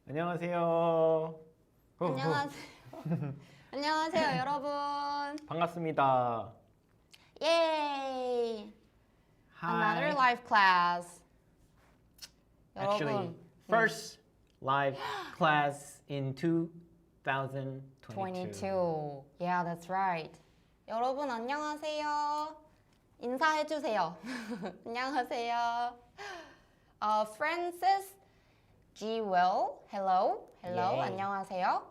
안녕하세요. 안녕하세요. 안녕하세요, 여러분. 반갑습니다. Yay! Another Hi. live class. Actually, 여러분, first live class in 2022. 22. Yeah, that's right. 여러분 안녕하세요. 인사해 주세요. 안녕하세요. Francis G. Will. Hello. Hello. Yay. 안녕하세요.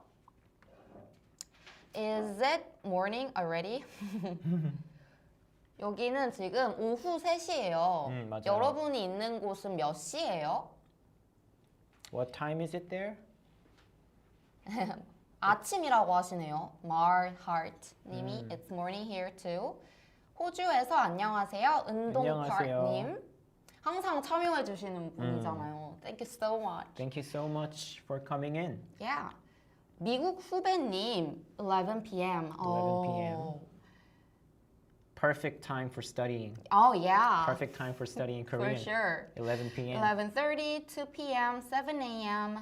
Is it morning already? 여기는 지금 오후 3시예요. 맞아요. 여러분이 있는 곳은 몇 시예요? What time is it there? 아침이라고 하시네요. Mar Heart 님이 It's morning here too. 호주에서 안녕하세요. 안녕하세요. 은동파님. 항상 참여해 주시는 분이잖아요. Thank you so much. Thank you so much for coming in. Yeah. 미국 후배님 11 p.m. 11 p.m. Perfect time for studying. Oh yeah. Perfect time for studying For Korean. sure. 11 p.m. 11:30, 2 p.m., 7 a.m.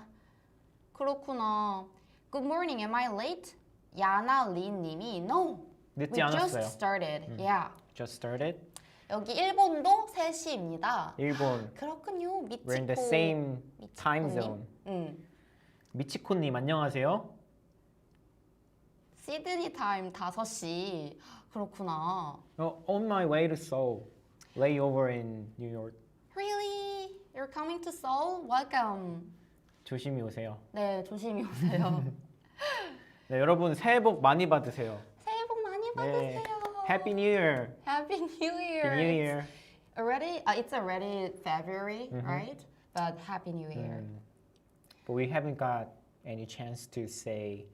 그렇구나. Good morning. Am I late? 야나 린 님이 No. 늦지 We 않았어요. just started. Yeah. Just started. 여기 일본도 3시입니다. 일본. 그렇군요. 미치코. We're in the same time 미치코님. zone. 미치코님 안녕하세요. 시드니 타임 5시. 그렇구나. On my way to Seoul. Layover in New York. Really? You're coming to Seoul? Welcome. 조심히 오세요. 네, 조심히 오세요. 네, 여러분 새해 복 많이 받으세요. 새해 복 많이 네. 받으세요. Happy New Year. Happy New Year. Happy New Year. Already, it's already February, right? But Happy New Year. But we haven't got any chance to say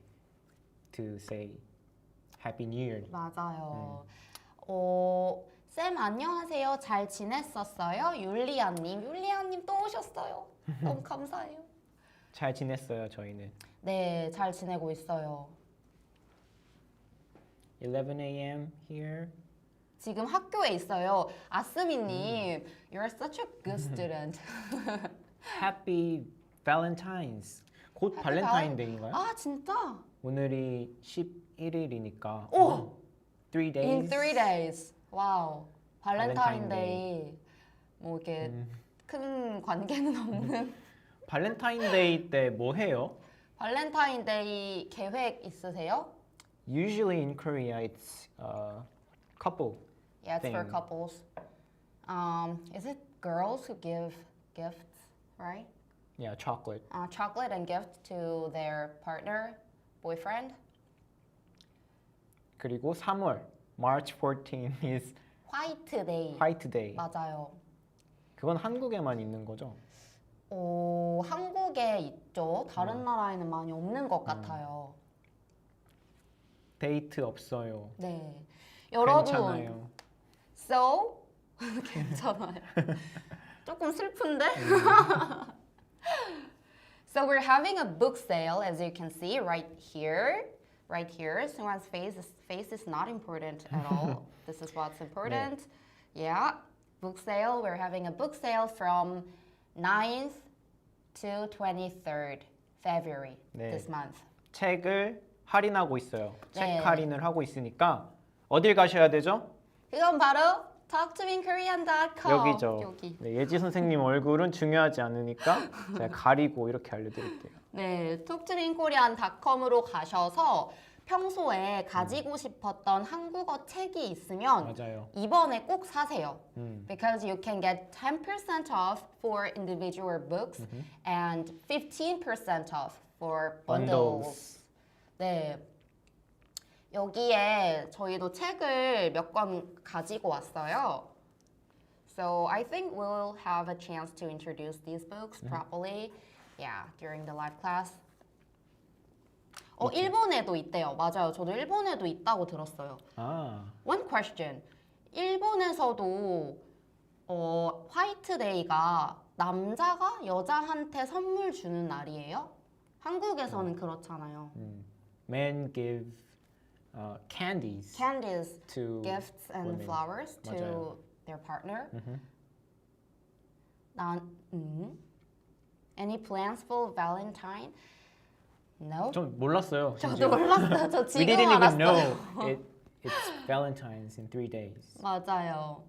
Happy New Year. 맞아요. 쌤 안녕하세요. 잘 지냈었어요? 율리아님 또 오셨어요. 너무 감사해요. 잘 지냈어요, 저희는. 네, 잘 지내고 있어요. 11 a.m. here. 지금 학교에 있어요. 아스미님, you're such a good student. Happy Valentine's. 곧 Happy 발렌타인데이인가요? 아, 진짜? 오늘이 11일이니까. 오! 3 days. In 3 days. 와우. 발렌타인데이. 발렌타인데이. 뭐 이렇게 큰 관계는 없는. 발렌타인데이 때 뭐 해요? 발렌타인데이 계획 있으세요? Usually in Korea it's couple. Yeah, it's for thing. couples. Is it girls who give gifts, right? Yeah, chocolate. Chocolate and gift to their partner, boyfriend. 그리고 3월 March 14 is White Day. White Day. 맞아요. 그건 한국에만 있는 거죠? 한국에 있죠. 다른 나라에는 많이 없는 것 같아요. 데이트 없어요. 네. 여러분, 괜찮아요. So 괜찮아요. 조금 슬픈데? So we're having a book sale, as you can see right here. Right here. Someone's face is not important at all. This is what's important. Yeah. Book sale. We're having a book sale from 9th to 23rd February 네. this month. 책을 할인하고 있어요. 책 네. 할인을 하고 있으니까 어딜 가셔야 되죠? 그건 바로 talktoinkorean.com. 여기죠. 여기. 네, 예지 선생님 얼굴은 중요하지 않으니까 제가 가리고 이렇게 알려드릴게요. 네, talktoinkorean.com으로 가셔서 평소에 가지고 싶었던 한국어 책이 있으면 맞아요. 이번에 꼭 사세요. Because you can get 10% off for individual books and 15% off for bundles. 네, 여기에 저희도 책을 몇 권 가지고 왔어요. So I think we'll have a chance to introduce these books properly. Yeah, during the live class. 일본에도 있대요. 맞아요. 저도 일본에도 있다고 들었어요. One question. 일본에서도 화이트데이가 남자가 여자한테 선물 주는 날이에요? 한국에서는 그렇잖아요. Men give candies to gifts and women. flowers to 맞아요. their partner. Any plans for Valentine? No. 좀 몰랐어요. 저도 심지어. 몰랐어요. 저 We 지금 didn't even know 알았어요. it's Valentine's in 3 days. 맞아요.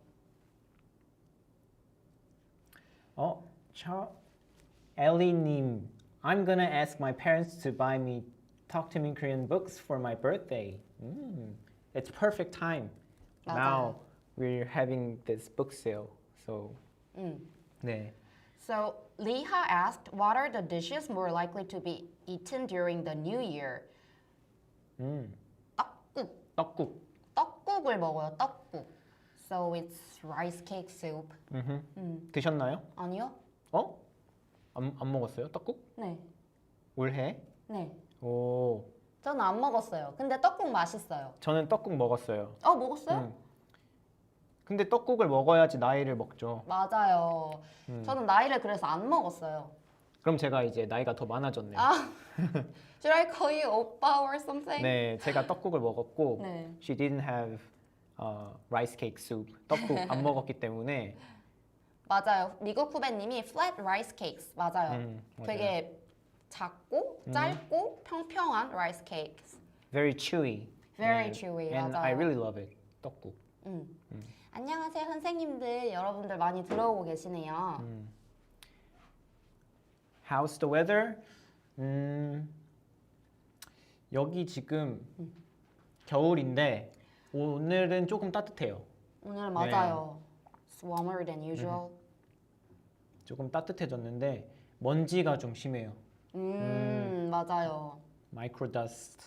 엘리님, I'm gonna ask my parents to buy me Talk to Me Korean books for my birthday. It's perfect time. 맞아요. Now we're having this book sale. So 네. So Liha asked, what are the dishes more likely to be eaten during the new year? 떡국. 떡국. 떡국을 먹어요. 떡국. So it's rice cake soup. 드셨나요? 아니요? 안 먹었어요? 떡국? 네. 올해? 네. 오. 저는 안 먹었어요. 근데 떡국 맛있어요. 저는 떡국 먹었어요. 먹었어요? 근데 떡국을 먹어야지 나이를 먹죠. 맞아요. 저는 나이를 그래서 안 먹었어요. 그럼 제가 이제 나이가 더 많아졌네요. Should I call you 오빠 or something? 네, 제가 떡국을 먹었고 네. she didn't have rice cake soup. 떡국 안 먹었기 때문에 맞아요. 미국 후배님이 flat rice cakes 맞아요. 맞아요. 되게 작고 짧고 평평한 rice cakes. very chewy. Very and, chewy, And 맞아요. I really love it. 떡국. 안녕하세요 선생님들 여러분들 많이 들어오고 계시네요. How's the weather? 여기 지금 겨울인데 오늘은 조금 따뜻해요. 오늘 맞아요. It's warmer than usual. 조금 따뜻해졌는데 먼지가 좀 심해요. 맞아요. 마이크로 더스트.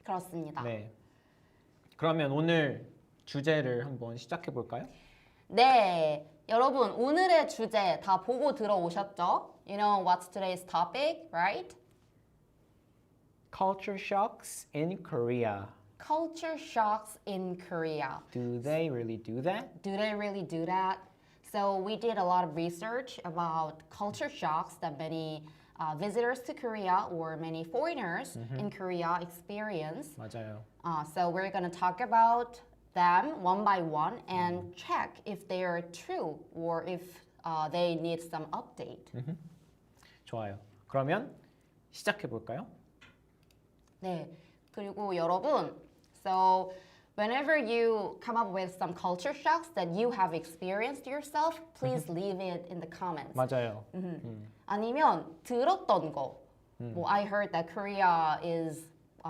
그렇습니다. 네. 그러면 오늘 주제를 한번 시작해 볼까요? 네, 여러분 오늘의 주제 다 보고 들어오셨죠? You know what's today's topic, right? Culture shocks in Korea. Culture shocks in Korea. Do they really do that? Do they really do that? So we did a lot of research about culture shocks that many visitors to Korea or many foreigners in Korea experience. 맞아요. So we're going to talk about them one by one and check if they are true or if they need some update. 좋아요. 그러면 시작해 볼까요? 네. 그리고 여러분, so whenever you come up with some culture shocks that you have experienced yourself, please leave it in the comments. 맞아요. 아니면 들었던 거. 뭐 I heard that Korea is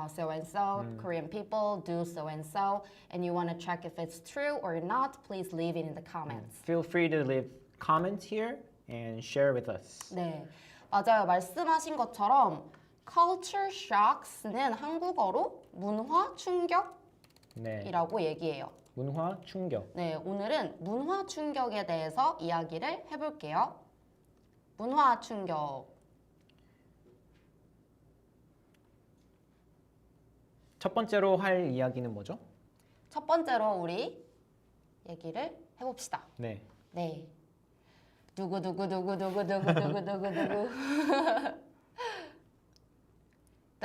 so and so, Korean people do so and you want to check if it's true or not, please leave it in the comments. Feel free to leave comments here and share with us. 네, 맞아요. 말씀하신 것처럼 culture shocks는 한국어로 문화 충격이라고 네. 얘기해요. 문화 충격. 네, 오늘은 문화 충격에 대해서 이야기를 해볼게요. 문화 충격. 첫 번째로 할 이야기는 뭐죠? 첫 번째로 우리 얘기를 해봅시다. 네. 네. 누구. The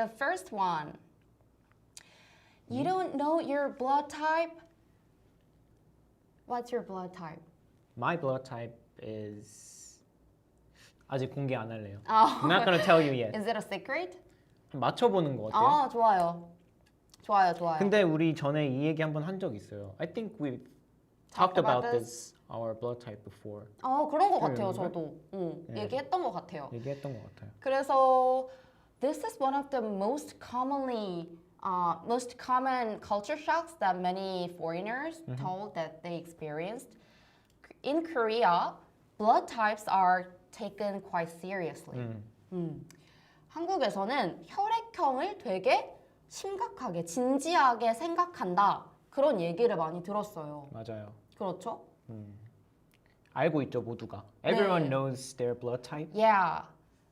first one. You don't know your blood type? What's your blood type? My blood type is 아직 공개 안 할래요. Oh. I'm not gonna tell you yet. Is it a secret? 맞춰보는 거 어때요? 아, 좋아요. 좋아요. 근데 우리 전에 이 얘기 한번 한 적 있어요. I think we talked about this our blood type before. 그런 것 Do you 같아요, remember? 저도. 네. 얘기했던 것 같아요. 얘기했던 것 같아요. 그래서 this is one of the most common culture shocks that many foreigners told that they experienced. In Korea, blood types are taken quite seriously. 한국에서는 혈액형을 되게 심각하게, 진지하게 생각한다. 그런 얘기를 많이 들었어요. 맞아요. 그렇죠? 알고 있죠, 모두가. Everyone 네. knows their blood type. Yeah.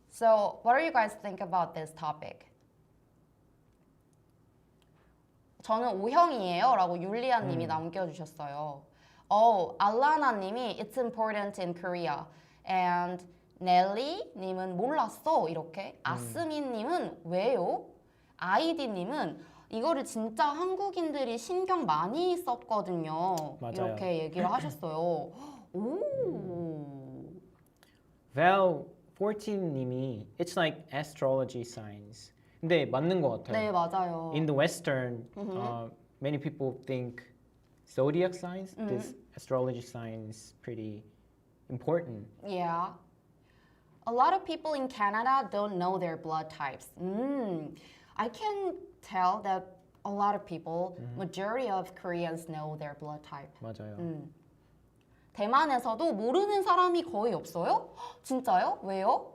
So, what do you guys think about this topic? 저는 O형이에요 라고 율리아 님이 남겨주셨어요. 알라나 님이 It's important in Korea. And 넬리 님은 몰랐어 이렇게. 아스민 님은 왜요? 아이디 님은 이거를 진짜 한국인들이 신경 많이 썼거든요. 맞아요. 이렇게 얘기를 하셨어요. 오. Val 14님이 it's like astrology signs. 근데 맞는 것 같아요. 네, 맞아요. In the Western, many people think zodiac signs, this astrology signs, pretty important. Yeah. A lot of people in Canada don't know their blood types. I can tell that a lot of people, majority of Koreans know their blood type. 맞아요. 대만에서도 모르는 사람이 거의 없어요? 헉, 진짜요? 왜요?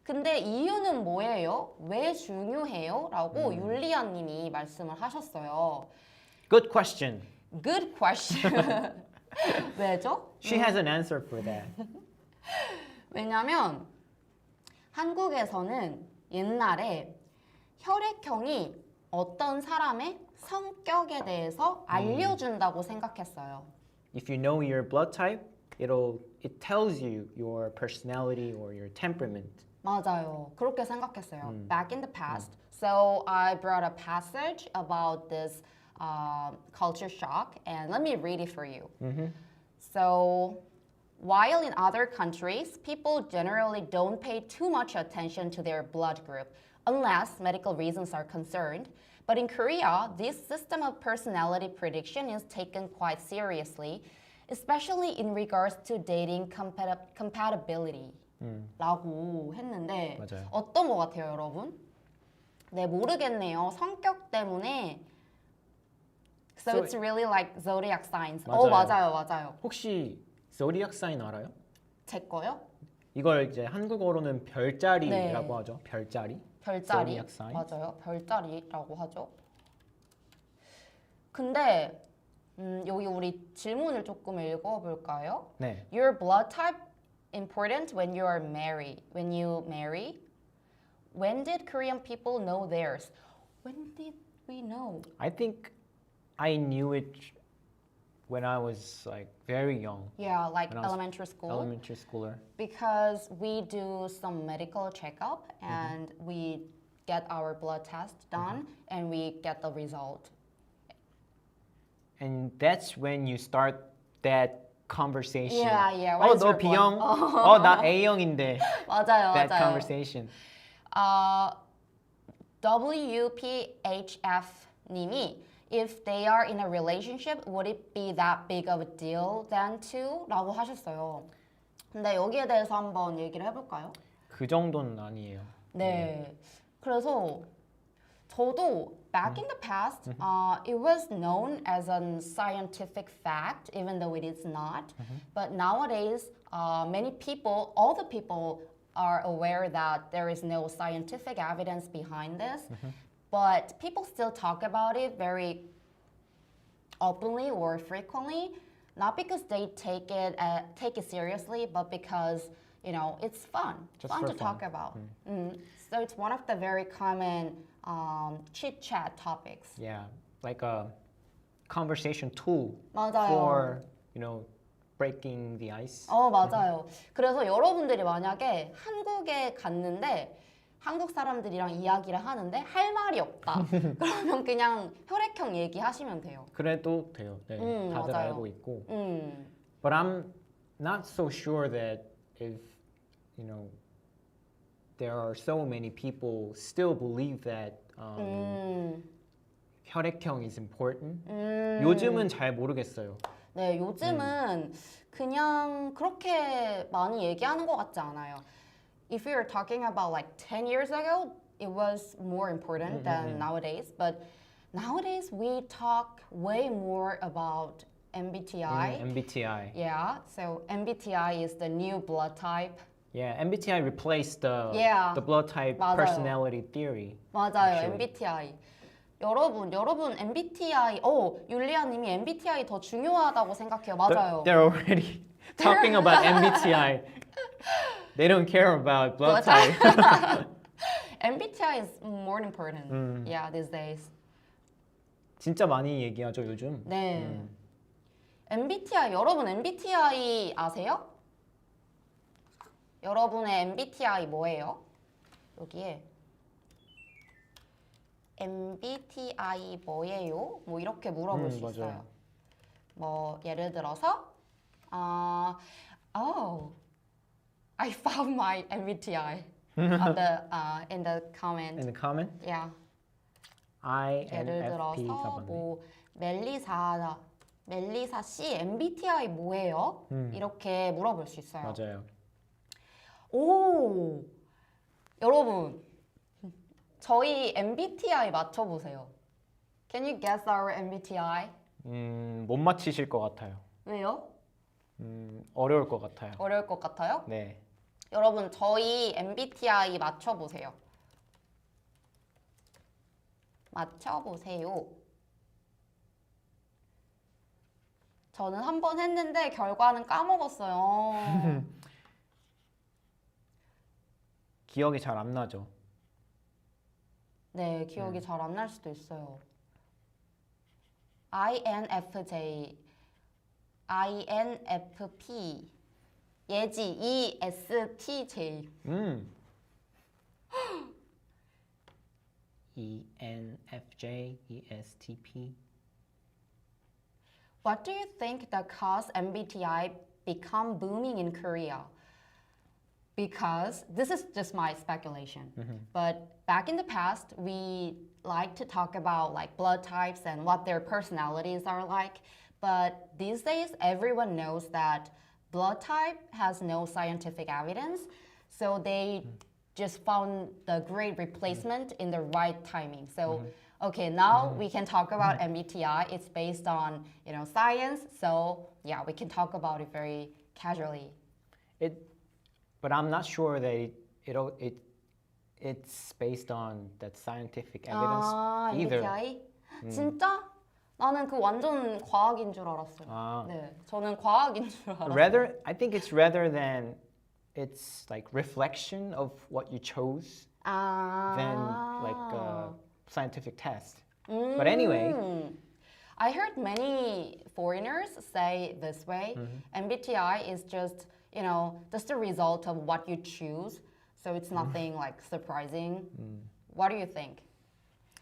근데 이유는 뭐예요? 왜 중요해요? 라고 율리아 님이 말씀을 하셨어요. Good question. Good question. 왜죠? She has an answer for that. 왜냐면 한국에서는 옛날에 혈액형이 어떤 사람의 성격에 대해서 알려준다고 생각했어요. If you know your blood type, it tells you your personality or your temperament. 맞아요. 그렇게 생각했어요. Back in the past. So I brought a passage about this culture shock and let me read it for you. So while in other countries, people generally don't pay too much attention to their blood group unless medical reasons are concerned. But in Korea, this system of personality prediction is taken quite seriously, especially in regards to dating compatibility. 라고 했는데 맞아요. 어떤 것 같아요, 여러분? 네, 모르겠네요. 성격 때문에. So it's really like zodiac signs. 맞아요. 맞아요. 혹시 zodiac sign 알아요? 제 거요? 이걸 이제 한국어로는 별자리라고 네. 하죠. 별자리. 별자리. Zodiac sign. 맞아요. 별자리라고 하죠. 근데 여기 우리 질문을 조금 읽어볼까요? 네. Your blood type important when you are married. When you marry. When did Korean people know theirs? When did we know? I think I knew it when I was like very young, Yeah, like When I was elementary school. elementary schooler. Because we do some medical checkup and we get our blood test done and we get the result. And that's when you start that conversation. Yeah. What is 너 your B형? blood? 나 A형인데. 맞아요, That 맞아요. conversation. WPHF 님이 if they are in a relationship, would it be that big of a deal then too? 라고 하셨어요. 근데 여기에 대해서 한번 얘기를 해볼까요? 그 정도는 아니에요. 네. 그래서 저도 back in the past, it was known as a scientific fact, even though it is not. But nowadays, many people, all the people are aware that there is no scientific evidence behind this. But people still talk about it very openly or frequently, not because they take it seriously, but because it's fun, Just fun for to talk fun. about. So it's one of the very common chit chat topics. Yeah, like a conversation tool 맞아요. for breaking the ice. 맞아요. 그래서 여러분들이 만약에 한국에 갔는데 한국 사람들이랑 이야기를 하는데 할 말이 없다. 그러면 그냥 혈액형 얘기하시면 돼요. 그래도 돼요. 네, 다들 맞아요. 알고 있고. But I'm not so sure that if there are so many people still believe that 혈액형 is important. 요즘은 잘 모르겠어요. 네, 요즘은 그냥 그렇게 많이 얘기하는 것 같지 않아요. If we were talking about like 10 years ago, it was more important than nowadays. But nowadays, we talk way more about MBTI. MBTI. Yeah, so MBTI is the new blood type. Yeah, MBTI replaced the blood type 맞아요. personality theory. 맞아요, actually. MBTI. 여러분 MBTI, 율리아님이 MBTI 더 중요하다고 생각해요. 맞아요. They're already talking about MBTI. They don't care about blood type. MBTI is more important. Yeah, these days. 진짜 많이 얘기하죠 요즘. 네. MBTI, 여러분 MBTI 아세요? 여러분의 MBTI 뭐예요? 여기에 MBTI 뭐예요? 뭐 이렇게 물어볼 수 맞아요. 있어요. 뭐 예를 들어서 I found my MBTI on the in the comment. In the comment, Yeah. 예를 INFP가 들어서 맞네. 뭐 멜리사 씨 MBTI 뭐예요? 이렇게 물어볼 수 있어요. 맞아요. 오, 여러분, 저희 MBTI 맞춰보세요. Can you guess our MBTI? 못 맞히실 것 같아요. 왜요? 어려울 것 같아요. 어려울 것 같아요? 네. 여러분, 저희 MBTI 맞춰보세요. 맞춰보세요. 저는 한 번 했는데 결과는 까먹었어요. 기억이 잘 안 나죠. 네, 기억이 잘 안 날 수도 있어요. INFJ, INFP, 예지 ESTJ. ENFJ, ESTP. What do you think that caused MBTI become booming in Korea? Because this is just my speculation, but back in the past, we like to talk about like blood types and what their personalities are like. But these days, everyone knows that blood type has no scientific evidence, so they just found the great replacement in the right timing. So, okay, now we can talk about MBTI. It's based on science, so yeah, we can talk about it very casually. But I'm not sure that it's based on that scientific evidence either. MBTI? 진짜? 나는 그 완전 과학인 줄 알았어요. 아. 네, 저는 과학인 줄 알았어요. Rather, I think it's rather than it's like reflection of what you chose than like a scientific test. But anyway, I heard many foreigners say this way. MBTI is just the result of what you choose. So it's nothing like surprising. What do you think?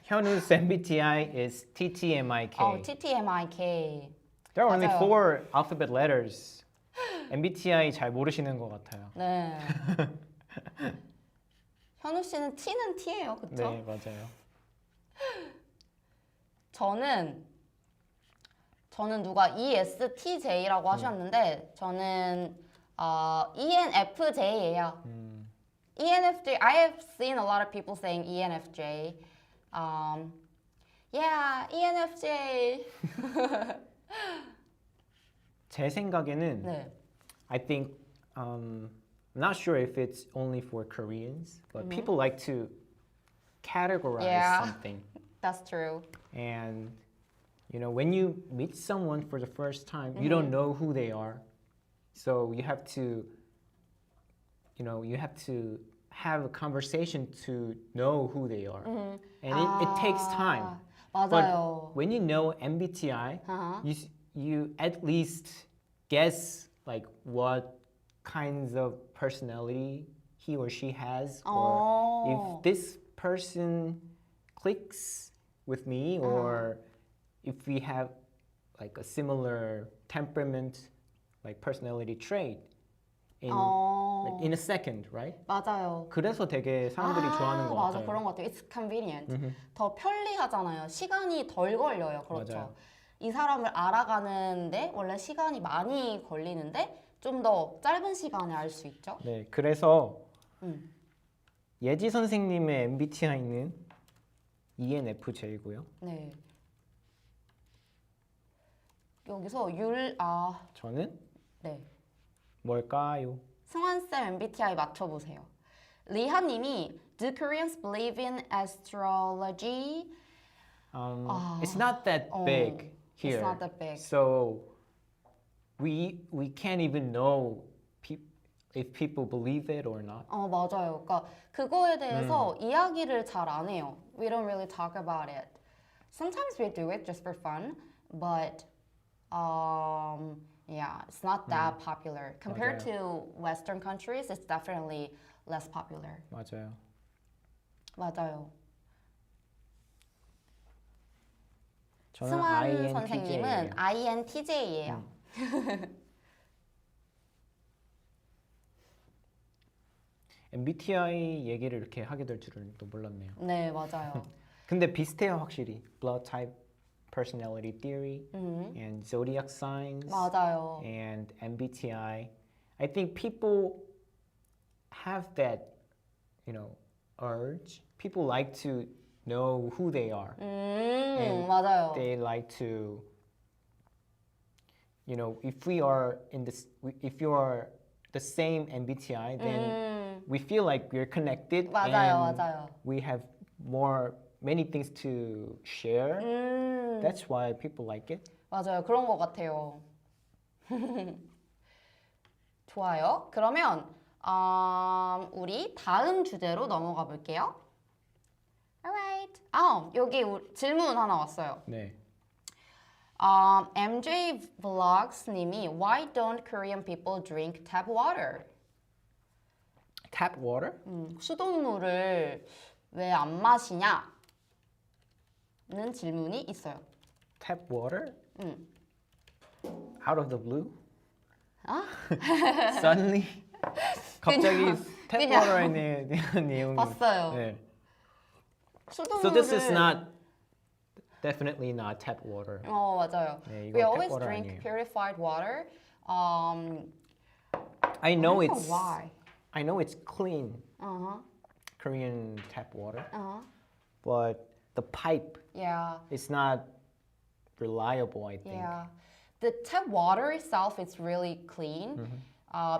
현우's MBTI is TTMIK. Oh, TTMIK. There are only 맞아요. 4 alphabet letters. MBTI 잘 모르시는 것 같아요. 네. 현우 씨는 T는 T예요, 그렇죠? 네, 맞아요. 저는 누가 ESTJ라고 하셨는데 저는 ENFJ예요. ENFJ. I have seen a lot of people saying ENFJ. Yeah, ENFJ. 제 생각에는 네. I think I'm not sure if it's only for Koreans, but people like to categorize Yeah. something. That's true. And when you meet someone for the first time, you don't know who they are. So you have to have a conversation to know who they are. And it takes time. 맞아요. But when you know MBTI, you at least guess like what kinds of personality he or she has, or if this person clicks with me, or if we have like a similar temperament, like personality trait in a second, right? 맞아요. 그래서 되게 사람들이 좋아하는 것 맞아, 같아요. 그런 것 같아요. It's convenient. 더 편리하잖아요. 시간이 덜 걸려요. 그렇죠. 맞아요. 이 사람을 알아가는데 원래 시간이 많이 걸리는데 좀 더 짧은 시간에 알 수 있죠. 네, 그래서 예지 선생님의 MBTI는 ENFJ고요. 네. 여기서 저는 네. 뭘까요? 승환쌤 MBTI 맞춰보세요. 리하님이 Do Koreans believe in astrology? It's not that big here. It's not that big. So we can't even know if people believe it or not. 맞아요. 그러니까 그거에 대해서 이야기를 잘 안 해요. We don't really talk about it. Sometimes we do it just for fun, but yeah, it's not that popular. Compared to Western countries, it's definitely less popular. 맞아요. 맞아요. 저는 승환 선생님은 INTJ예요. INTJ예요. MBTI 얘기를 이렇게 하게 될 줄은 또 몰랐네요. 네, 맞아요. 근데 비슷해요, 확실히. Blood type, personality theory, and zodiac signs, 맞아요. and MBTI. I think people have that, urge. People like to know who they are. And 맞아요. they like to, if we are if you are the same MBTI, then we feel like we're connected 맞아요, and 맞아요. we have many things to share. That's why people like it. 맞아요. 그런 것 같아요. 좋아요. 그러면 우리 다음 주제로 넘어가 볼게요. Alright. 여기 질문 하나 왔어요. 네. MJ Vlogs 님이 Why don't Korean people drink tap water? Tap water? 수돗물을 왜 안 마시냐? 는 질문이 있어요. Tap water? Out of the blue? Suddenly? 갑자기 tap 그냥 water에 대한 내용이 봤어요. 네. 수돗물을 So this is definitely not tap water. 맞아요. 네, 이거 We tap always water drink 아니에요. purified water. I know don't it's why. I know it's clean Korean tap water, but the pipe Yeah. is not reliable, I think. Yeah. The tap water itself is really clean.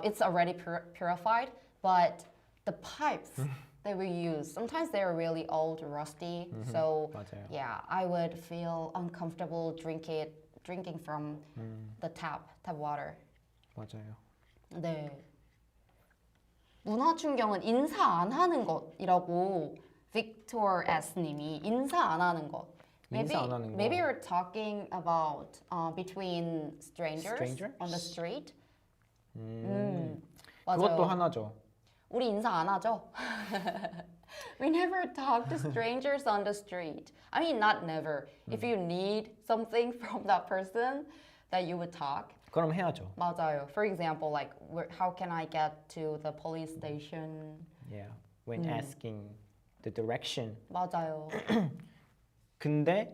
It's already purified, but the pipes that we use, sometimes they're really old, rusty. So 맞아요. yeah, I would feel uncomfortable drinking from the tap water. 맞아요. 네. 문화 충격은 인사 안 하는 것이라고 Victor S 님이 인사 안 하는 것. 인사 안 하는 거. Maybe you're talking about between strangers Strangers? on the street. 그것도 맞아요. 하나죠. 우리 인사 안 하죠? We never talk to strangers on the street. I mean, not never. If you need something from that person, that you would talk. 그럼 해야죠. 맞아요. For example, like, how can I get to the police station? Yeah. When asking the direction. 맞아요. 근데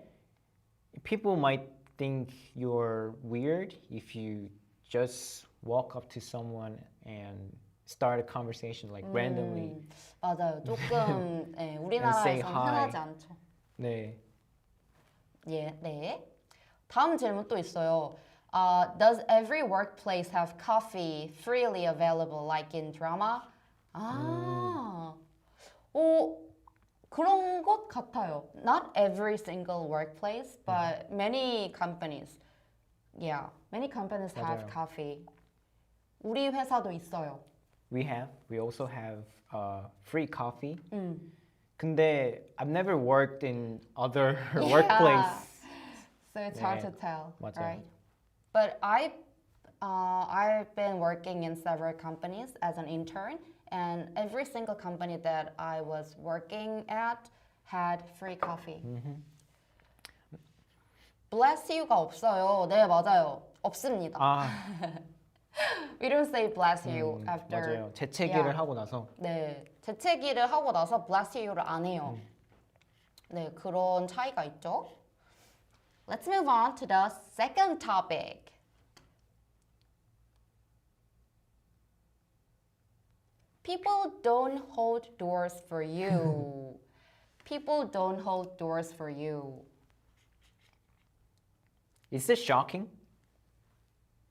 people might think you're weird if you just walk up to someone and start a conversation like randomly. 맞아요. 조금 say 우리나라에서는 hi. 흔하지 않죠. 네. 예, 네. 다음 질문 또 있어요. Does every workplace have coffee freely available like in drama? 그런 것 같아요. Not every single workplace, but many companies. Yeah, many companies have 맞아요. coffee. 우리 회사도 있어요. We also have free coffee. 근데 I've never worked in other workplace. So it's 네, hard to tell, 맞아요. right? But I've been working in several companies as an intern, and every single company that I was working at had free coffee. Bless you가 없어요. 네, 맞아요. 없습니다. We don't say bless you after. 맞아요. 재채기를 Yeah. 하고 나서 네, 재채기를 하고 나서 bless you를 안 해요. 네, 그런 차이가 있죠. Let's move on to the second topic. People don't hold doors for you. People don't hold doors for you. Is this shocking?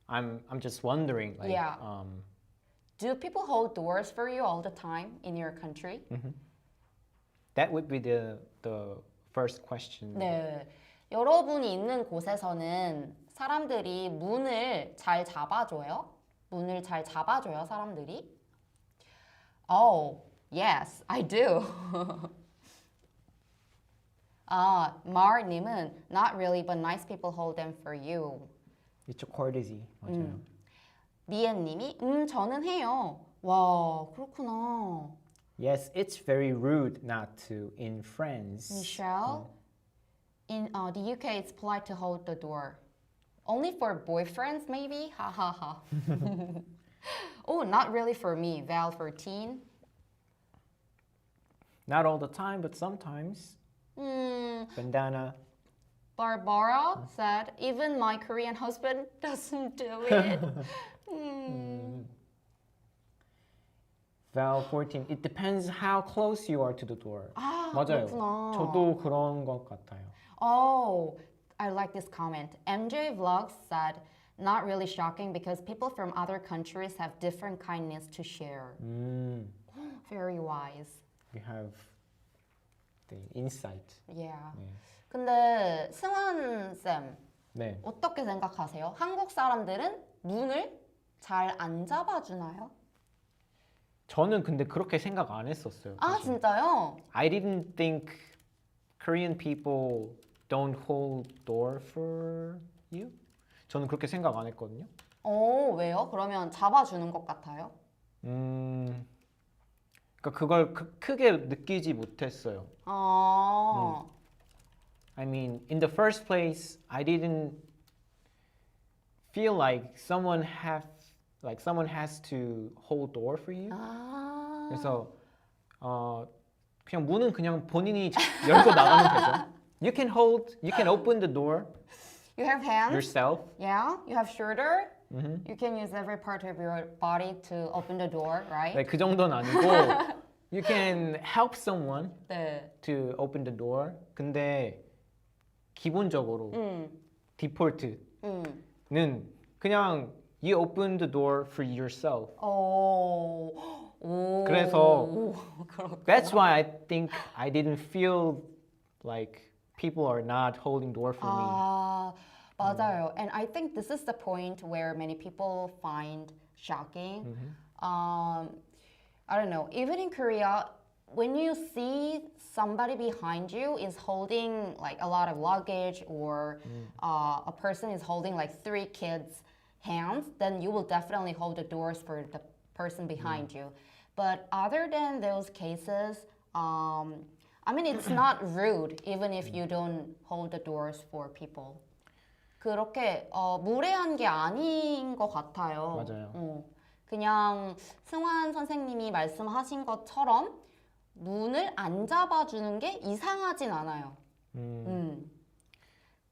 I'm just wondering like Yeah. Do people hold doors for you all the time in your country? that would be the first question. 네. 여러분이 있는 곳에서는 사람들이 문을 잘 잡아줘요? 문을 잘 잡아줘요, 사람들이? Oh, yes, I do. 마을님은 not really, but nice people hold them for you. 이쪽 courtesy 맞아요. 미엔님이 저는 해요. 와, 그렇구나. Yes, it's very rude not to in friends. Michelle, in the UK, it's polite to hold the door. Only for boyfriends, maybe? Ha ha ha. Oh, not really for me. Val 14. Not all the time, but sometimes. Bandana. Barbara said, even my Korean husband doesn't do it. Val 14. It depends how close you are to the door. 아, 맞아요. 그렇구나. 저도 그런 것 같아요. Oh, I like this comment. MJ Vlogs said, not really shocking because people from other countries have different kindness to share. Very wise. We have the insight. Yeah. 네. 근데 승환 쌤, 네. 어떻게 생각하세요? 한국 사람들은 문을 잘 안 잡아주나요? 저는 근데 그렇게 생각 안 했었어요. 아, 사실. 진짜요? I didn't think Korean people don't hold door for you. 저는 그렇게 생각 안 했거든요. 왜요? 그러면 잡아주는 것 같아요? 그러니까 그걸 크게 느끼지 못했어요. I mean, in the first place, I didn't feel like someone has to hold door for you. 그래서 그냥 문은 그냥 본인이 열고 나가면 되죠. You can open the door You have hands? yourself. Yeah, you have shoulder. You can use every part of your body to open the door, right? 네, 그 정도는 아니고 you can help someone 네. to open the door. 근데 기본적으로 디폴트는 그냥 you open the door for yourself. 그래서 that's why I think I didn't feel like people are not holding door for me. 맞아요. And I think this is the point where many people find shocking. I don't know. Even in Korea, when you see somebody behind you is holding like a lot of luggage or a person is holding like 3 kids' hands, then you will definitely hold the doors for the person behind you. But other than those cases, I mean, it's not rude even if you don't hold the doors for people. 그렇게 무례한 게 아닌 것 같아요. 맞아요. 그냥 승환 선생님이 말씀하신 것처럼 문을 안 잡아주는 게 이상하진 않아요.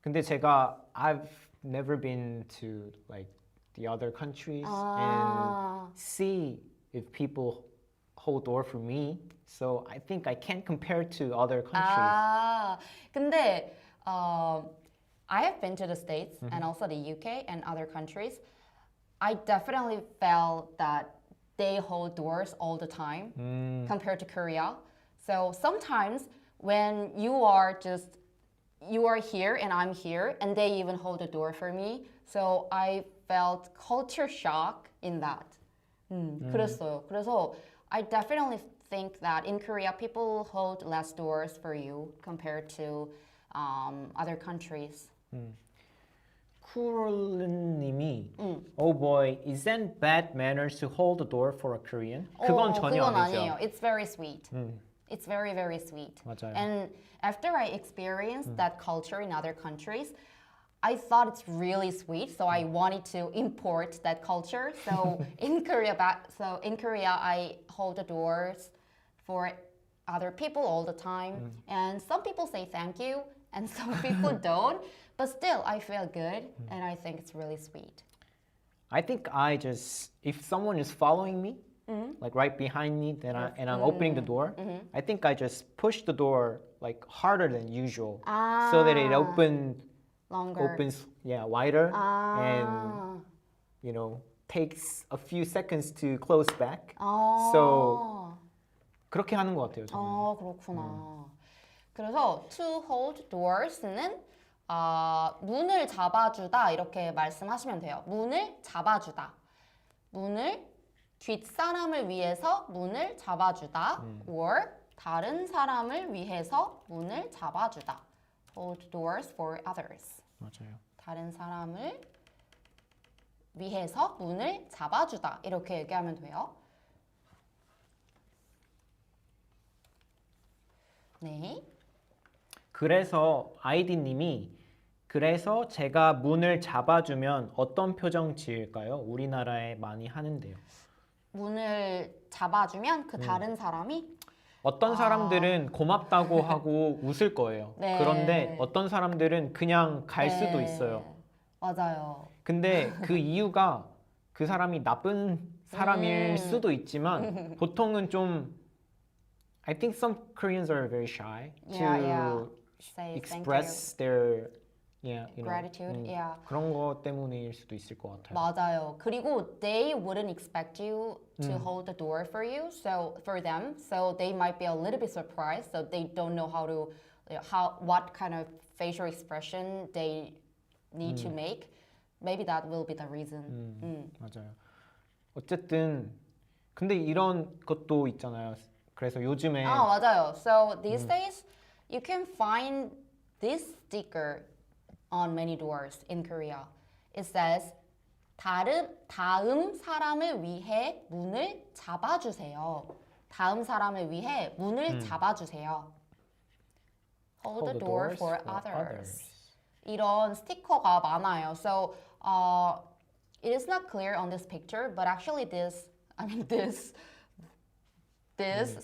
근데 제가 I've never been to like the other countries and see if people hold door for me. So I think I can't compare to other countries. 근데 I have been to the States and also the UK and other countries. I definitely felt that they hold doors all the time compared to Korea. So sometimes when you are here and I'm here and they even hold the door for me. So I felt culture shock in that. 그랬어요. 그래서 I definitely think that in Korea people hold less doors for you compared to other countries. 쿠르님이 Oh boy, isn't bad manners to hold the door for a Korean? 그건 전혀 그건 아니죠. 아니에요. It's very sweet. It's very, very sweet. 맞아요. And after I experienced that culture in other countries, I thought it's really sweet, so I wanted to import that culture. So in Korea, I hold the doors for other people all the time, and some people say thank you, and some people don't. But still, I feel good, and I think it's really sweet. I think if someone is following me, like right behind me, and I'm opening the door, I think I just push the door like harder than usual, so that it opens wider, and takes a few seconds to close back. So 그렇게 하는 것 같아요, 저는. 그렇구나. 그래서 to hold doors는 문을 잡아주다 이렇게 말씀하시면 돼요. 문을 잡아주다. 문을 뒷사람을 위해서 문을 잡아주다. or 다른 사람을 위해서 문을 잡아주다. Hold doors for others. 맞아요. 다른 사람을 위해서 문을 잡아주다. 이렇게 얘기하면 돼요. 네. 그래서 아이디님이 그래서 제가 문을 잡아주면 어떤 표정 지을까요? 우리나라에 많이 하는데요. 문을 잡아주면 그 다른 사람이 어떤 사람들은 고맙다고 하고 웃을 거예요. 네. 그런데 어떤 사람들은 그냥 갈 수도 있어요. 맞아요. 근데 그 이유가 그 사람이 나쁜 사람일 수도 있지만 보통은 좀 I think some Koreans are very shy to Say express their yeah, you know, gratitude. Yeah. 그런 거 때문일 수도 있을 것 같아요. 맞아요. 그리고 they wouldn't expect you to hold the door for you, so for them, so they might be a little bit surprised, so they don't know what kind of facial expression they need to make. Maybe that will be the reason. 맞아요. 어쨌든 근데 이런 것도 있잖아요. 그래서 요즘에 맞아요. So these days you can find this sticker on many doors in Korea. It says 다음 사람을 위해 문을 잡아주세요. 다음 사람을 위해 문을 잡아주세요. Hold the door for others. 이런 스티커가 많아요. So it is not clear on this picture, but actually this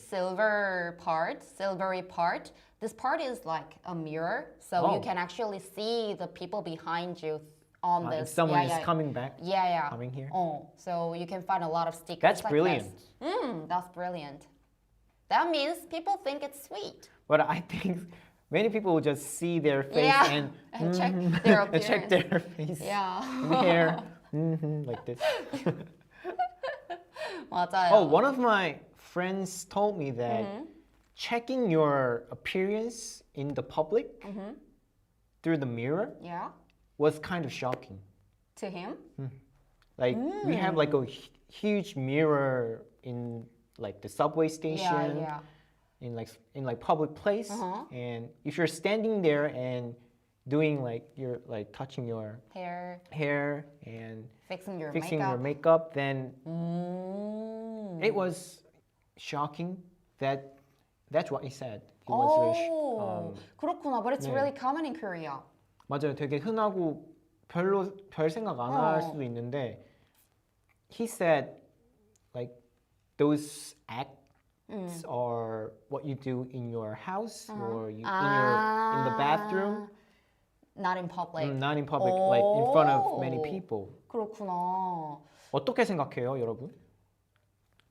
silvery part, this part is like a mirror, so you can actually see the people behind you on this. If someone is coming back, yeah. coming here. So you can find a lot of stickers. That's like brilliant. This. That's brilliant. That means people think it's sweet. But I think many people will just see their face and check their appearance. and check their face, Yeah. hair, like this. 맞아요. Oh, one of my friends told me that checking your appearance in the public through the mirror Yeah. was kind of shocking. To him? Like we have like a huge mirror in like the subway station, Yeah. in like public place, and if you're standing there and doing like you're like touching your hair and Fixing your makeup, then it was shocking that that's what he said. It was very 그렇구나. But it's 네. really common in Korea. 맞아요. 되게 흔하고 별 생각 안 할 수도 있는데 he said like those acts are what you do in your house or in the bathroom. Not in public. Not in public, like in front of many people. 그렇구나. 어떻게 생각해요, 여러분?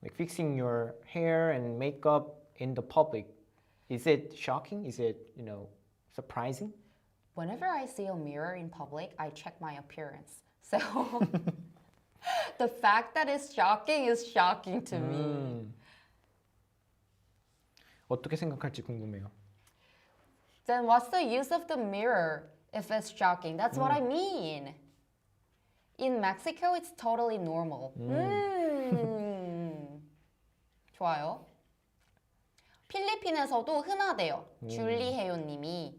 Like fixing your hair and makeup in the public. Is it shocking? Is it, surprising? Whenever I see a mirror in public, I check my appearance. So the fact that it's shocking is shocking to me. 어떻게 생각할지 궁금해요. Then what's the use of the mirror if it's shocking? That's what I mean. In Mexico, it's totally normal. 좋아요. 필리핀에서도 흔하대요. 줄리 혜요님이.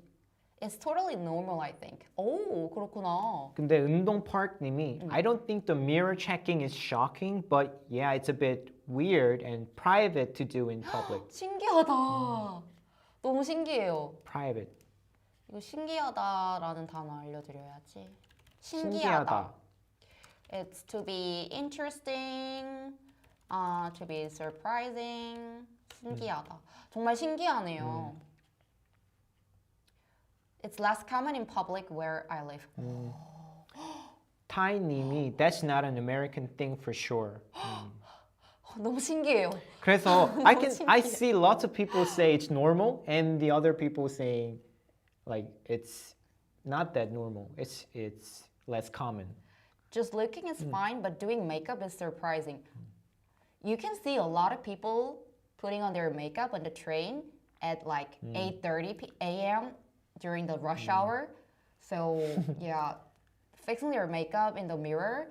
It's totally normal, I think. 오, 그렇구나. 근데 운동파크님이 I don't think the mirror checking is shocking, but yeah, it's a bit weird and private to do in public. 신기하다. 너무 신기해요. Private. 이거 신기하다라는 단어 알려드려야지. 신기하다. It's to be interesting, to be surprising. 신기하다. 정말 신기하네요. It's less common in public where I live. 타이님이 That's not an American thing for sure. 너무 신기해요. 그래서 I see lots of people say it's normal, and the other people saying like it's not that normal. It's less common. Just looking is fine, but doing makeup is surprising. You can see a lot of people putting on their makeup on the train at like 8:30 a.m. during the rush hour. So yeah, fixing their makeup in the mirror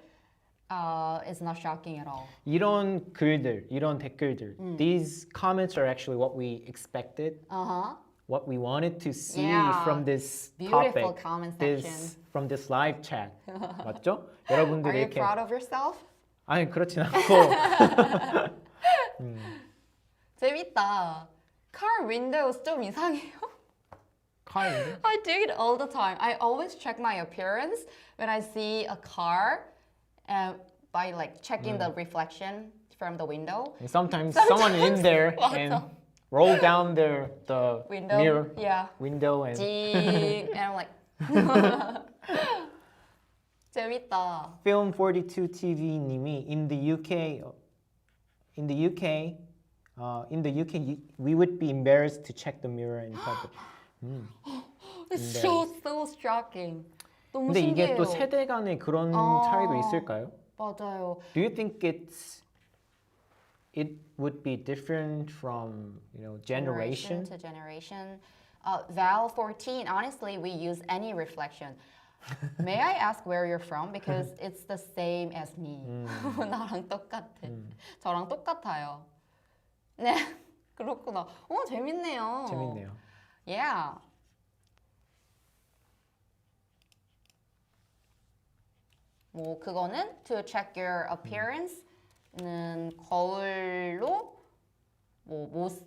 is not shocking at all. 이런 글들, 이런 댓글들. These comments are actually what we expected. What we wanted to see from this Beautiful topic. comment section. From this live chat. 맞죠? 여러분들이 Are you 이렇게 proud of yourself? 아니 그렇진 않고 재밌다. Car windows 좀 이상해요. car window? I do it all the time. I always check my appearance when I see a car by like checking the reflection from the window. And sometimes someone in there and roll down the window. mirror Yeah. window and And I'm like 재밌다. Film 42 TV 님이 in the UK we would be embarrassed to check the mirror in public. It's so shocking. 너무 근데 이게 신기해요. 또 세대 간의 그런 차이도 있을까요? 맞아요. Do you think it would be different from, generation? To generation. Val 14, honestly, we use any reflection. May I ask where you're from? Because it's the same as me. 나랑 똑같아. 저랑 똑같아요. 네, 그렇구나. 재밌네요. 재밌네요. Yeah. 그거는 to check your appearance는 거울로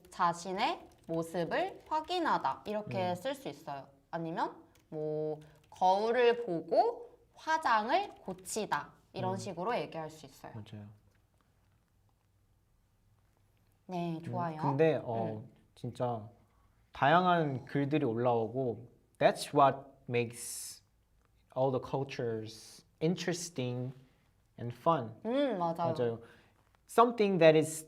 자신의 모습을 확인하다 이렇게 쓸 수 있어요. 아니면 거울을 보고 화장을 고치다 이런 식으로 얘기할 수 있어요. 맞아요. 네, 좋아요. 근데 진짜 다양한 글들이 올라오고 that's what makes all the cultures interesting and fun. 맞아요. Something that is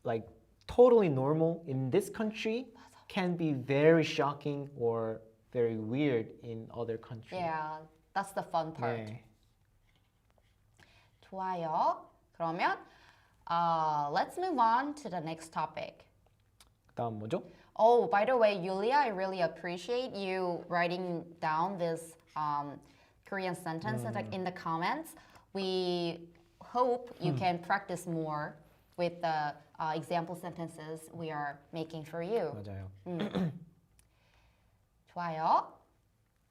like totally normal in this country can be very shocking or very weird in other countries. Yeah, that's the fun part. 네. 좋아요. 그러면 let's move on to the next topic. 그다음 뭐죠? Oh, by the way, Yulia, I really appreciate you writing down this Korean sentence in the comments. We hope you can practice more with the example sentences we are making for you. 맞아요. 좋아요.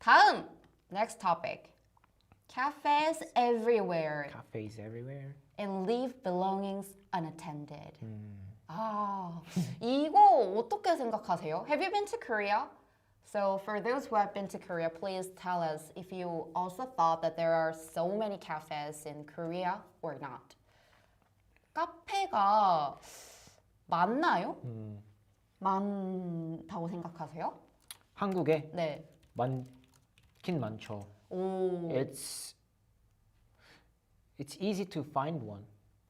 다음, next topic. Cafes everywhere Cafes everywhere. and leave belongings unattended. 이거 어떻게 생각하세요? Have you been to Korea? So for those who have been to Korea, please tell us if you also thought that there are so many cafes in Korea or not. 카페가 많나요? 많다고 생각하세요? 한국에 네. 많긴 많죠. 오. It's easy to find one.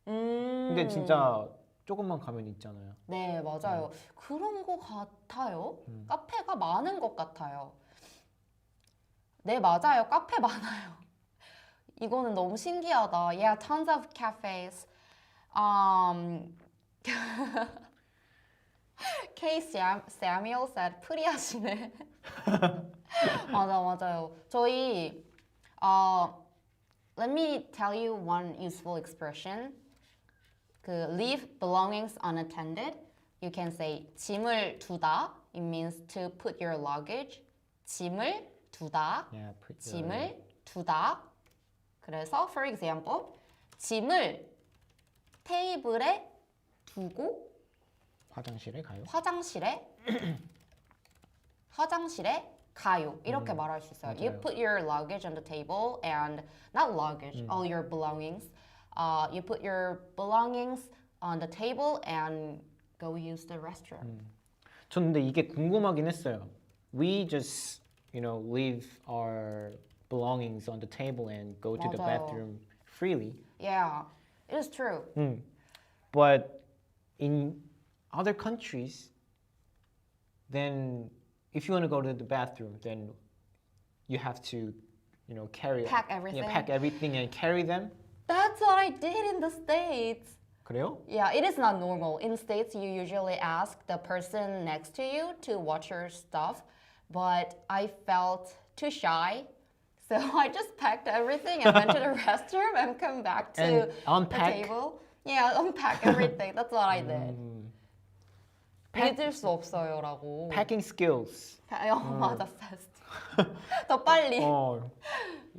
근데 진짜 조금만 가면 있잖아요. 네, 맞아요. 그런 거 같아요. 카페가 많은 것 같아요. 네, 맞아요. 카페 많아요. 이거는 너무 신기하다. Yeah, tons of cafes. K. Samuel said, 프리하시네. 맞아요. 저희, let me tell you one useful expression. leave belongings unattended. You can say 짐을 두다. It means to put your luggage. 짐을 두다. Yeah, 짐을 두다. 그래서 for example, 짐을 테이블에 두고 화장실에 가요. 화장실에 가요. 이렇게 말할 수 있어요. You 맞아요. put your luggage on the table and not luggage, all your belongings. You put your belongings on the table and go use the restroom. 전 근데 이게 궁금하긴 했어요. We just, leave our belongings on the table and go to the 맞아요. bathroom freely. Yeah, it is true. But in other countries, then if you want to go to the bathroom, then you have to, Pack everything. Yeah, pack everything and carry them. That's what I did in the States. 그래요? Yeah, it is not normal. In States, you usually ask the person next to you to watch your stuff, but I felt too shy. So I just packed everything and went to the restroom and come back to And unpack? the table. Yeah, unpack everything. That's what I did. 믿을 수 없어요라고. Packing skills. 맞아, fast. 더 빨리.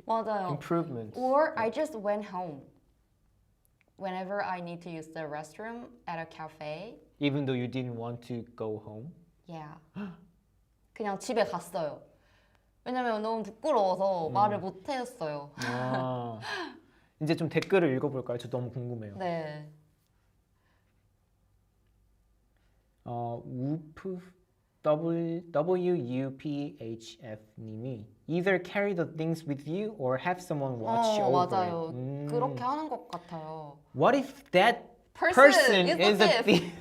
맞아요. Improvement. Or I just went home. Whenever I need to use the restroom at a cafe. Even though you didn't want to go home? Yeah. 그냥 집에 갔어요. 왜냐면 너무 부끄러워서 말을 못 했어요. 이제 좀 댓글을 읽어볼까요? 저 너무 궁금해요. 네. WUPHF 님이 either carry the things with you or have someone watch over 맞아요. it. 그렇게 하는 것 같아요. What if that Person person is is a a thief. thief?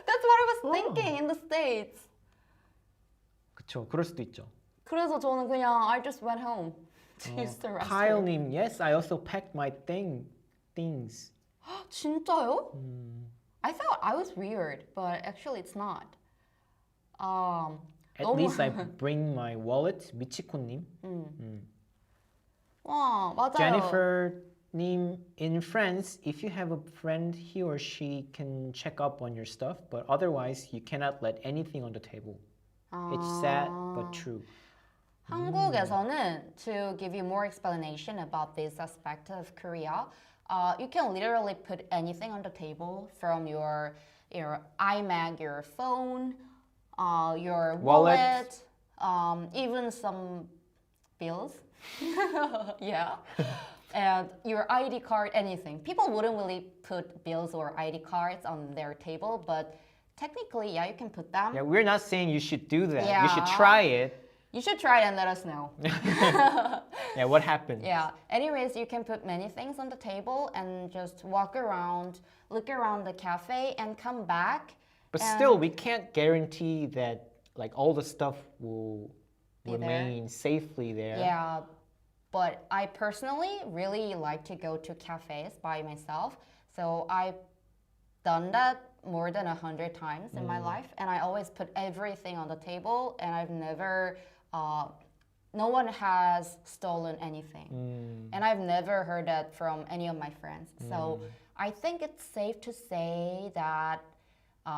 That's what I was thinking in the States. 그쵸, 그럴 수도 있죠. 그래서 저는 그냥 I just went home to use the restroom. Kyle님, yes, I also packed my things. 진짜요? I thought I was weird, but actually it's not. At 너무- least I bring my wallet. 미치코님. 와, 맞아요. Jennifer님, in France, if you have a friend, he or she can check up on your stuff, but otherwise you cannot let anything on the table. It's sad but true. 한국에서는 to give you more explanation about this aspect of Korea, you can literally put anything on the table from your iMac, your phone, your wallet, even some bills. Yeah. And your ID card, anything. People wouldn't really put bills or ID cards on their table, but technically, yeah, you can put them. Yeah, we're not saying you should do that. Yeah. You should try it. You should try it and let us know. Yeah, what happened? Yeah. Anyways, you can put many things on the table and just walk around, look around the cafe, and come back. But and still, we can't guarantee that like all the stuff will Be there. remain safely there. Yeah. But I personally really like to go to cafes by myself. So I've done that more than 100 times in my life. And I always put everything on the table. And I've never, no one has stolen anything. And I've never heard that from any of my friends. So I think it's safe to say that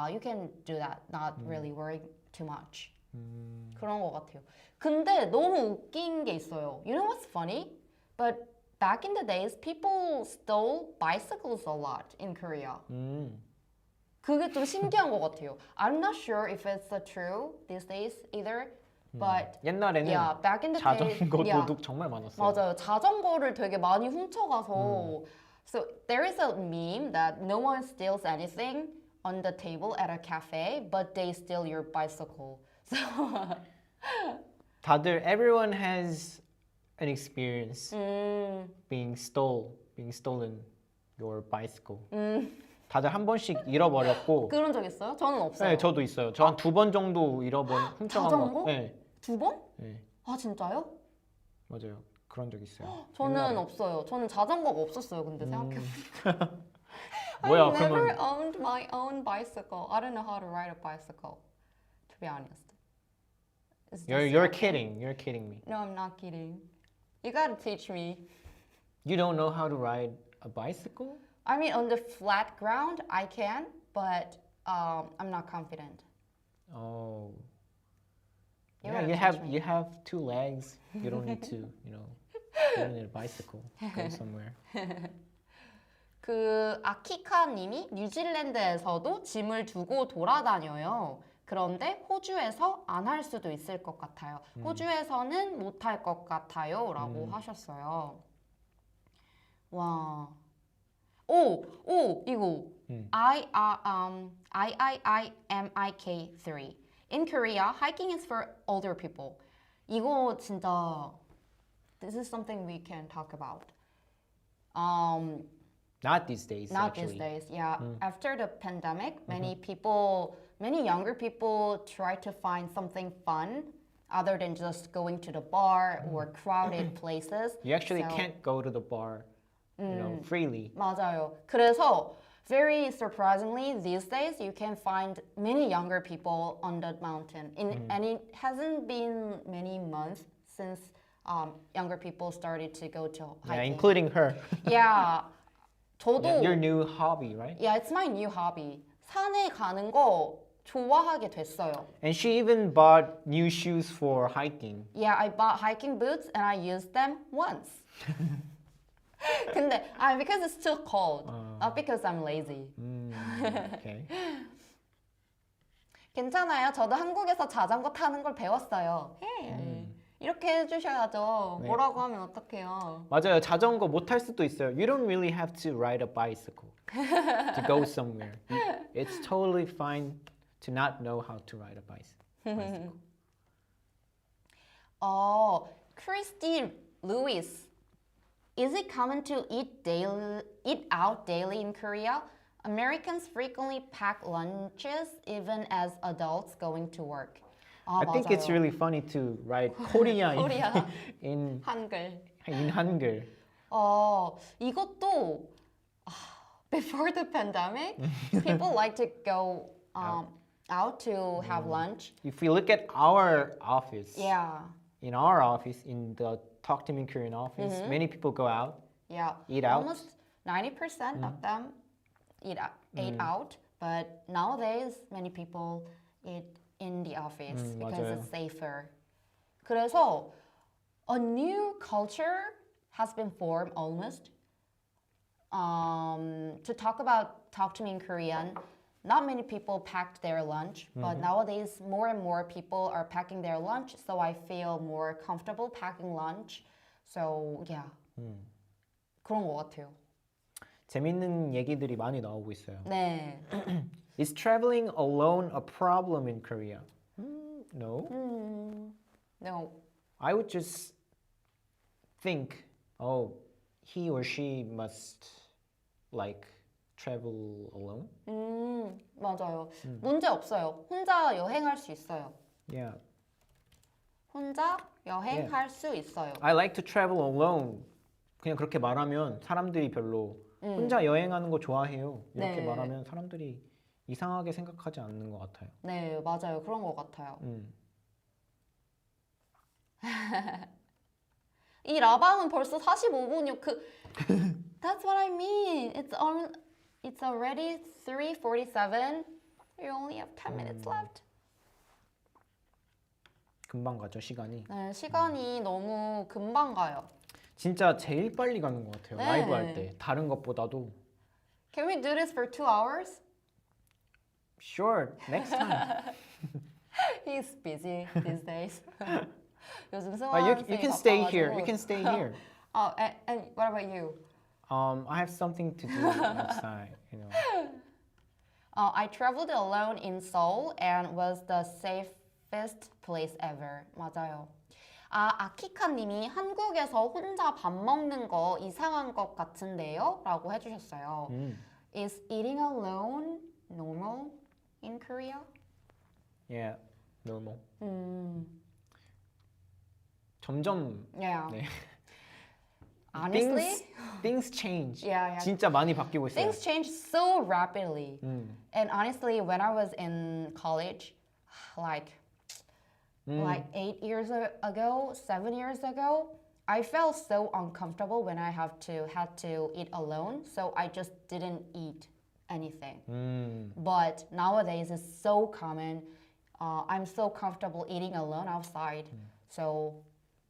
you can do that, not really worry too much. 그런 것 같아요. 근데 너무 웃긴 게 있어요. You know what's funny? But back in the days, people stole bicycles a lot in Korea. 그게 좀 신기한 것 같아요. I'm not sure if it's true these days either. But 옛날에는 yeah, back in the days, 자전거 yeah, 도둑 정말 많았어요. 맞아요. 자전거를 되게 많이 훔쳐가서. So there is a meme that no one steals anything on the table at a cafe, but they steal your bicycle. So 다들 everyone has an experience being stolen your bicycle. 다들 한 번씩 잃어버렸고. 그런 적 있어요? 저는 없어요. 네, 저도 있어요. 저 한 2번 정도 훔쳐간 자전거? 거. 네. 2번? 네, 아 진짜요? 맞아요. 그런 적 있어요. 저는 옛날에. 없어요. 저는 자전거가 없었어요. 근데 생각해보니까. 뭐야, I never 그러면 owned my own bicycle. I don't know how to ride a bicycle, to be honest. Is you're this you're okay? kidding. You're kidding me. No, I'm not kidding. You gotta teach me. You don't know how to ride a bicycle? I mean, on the flat ground, I can, but I'm not confident. Oh. You Yeah, gotta teach me. you have 2 legs. You don't need to, you don't need a bicycle to go somewhere. 그 아키카님이 뉴질랜드에서도 짐을 두고 돌아다녀요. 그런데 호주에서 안 할 수도 있을 것 같아요. 호주에서는 못 할 것 같아요. 라고 하셨어요. 와. 이거. IIIMIK3. In Korea, hiking is for older people. 이거 진짜, this is something we can talk about. Not these days, Not actually. these days, yeah. After the pandemic, many younger people try to find something fun other than just going to the bar or crowded places. You actually So- can't go to the bar, freely. 맞아요. 그래서 very surprisingly, these days you can find many younger people on the mountain. And it hasn't been many months since younger people started to go to Yeah, hiking. including her. Yeah. 저도 Your new hobby, right? Yeah, it's my new hobby. 산에 가는 거 좋아하게 됐어요. And she even bought new shoes for hiking. Yeah, I bought hiking boots and I used them once. 근데 because it's too cold, not because I'm lazy. Okay. 괜찮아요. 저도 한국에서 자전거 타는 걸 배웠어요. Hey, 이렇게 해주셔야죠. 네. 뭐라고 하면 어떡해요. 맞아요. 자전거 못 탈 수도 있어요. You don't really have to ride a bicycle to go somewhere. It's totally fine to not know how to ride a bicycle. Oh, Christy Lewis. Is it common to eat out daily in Korea? Americans frequently pack lunches even as adults going to work. 아, I think it's 맞아요. really funny to write Korea 코리아 in 한글. Hangul. 이것도 before the pandemic, people like to go out to have lunch. If we look at our office, Yeah, in our office, in the Talk to Me in Korean office, many people go out, yeah. eat out. Almost 90% of them ate out, but nowadays many people eat in the office because 맞아요. it's safer. 그래서 a new culture has been formed almost. To talk about Talk to Me in Korean, not many people packed their lunch, but nowadays more and more people are packing their lunch, so I feel more comfortable packing lunch. So yeah, 그런 것 같아요. 재밌는 얘기들이 많이 나오고 있어요. 네. Is traveling alone a problem in Korea? No. No. I would just think, oh, he or she must like travel alone. 맞아요. 문제 없어요. 혼자 여행할 수 있어요. Yeah. 혼자 여행할 수 있어요. I like to travel alone. 그냥 그렇게 말하면 사람들이 별로 혼자 여행하는 거 좋아해요. 이렇게 네. 말하면 사람들이 이상하게 생각하지 않는 것 같아요. 네, 맞아요. 그런 것 같아요. 이 라방은 벌써 45분이요. That's what I mean. It's already 3:47. We only have 10 minutes left. 금방 가죠, 시간이. 네, 시간이 너무 금방 가요. 진짜 제일 빨리 가는 것 같아요. 네. 라이브 할 때. 다른 것보다도. Can we do this for 2 hours? Sure, next time. He's busy these days. 요즘 You 수강생이 can stay 바빠가지고. here. You can stay here. And what about you? I have something to do outside. You know. I traveled alone in Seoul and was the safest place ever. 맞아요. 아키카님이 한국에서 혼자 밥 먹는 거 이상한 것 같은데요? 라고 해주셨어요. Is eating alone normal in Korea? Yeah, normal. 점점 Yeah. 네. Honestly, things change. Yeah. 진짜 많이 바뀌고 있어요. things change so rapidly. And honestly, when I was in college, like 8 years ago, 7 years ago, I felt so uncomfortable when I had to eat alone. So I just didn't eat anything. But nowadays, it's so common. I'm so comfortable eating alone outside. So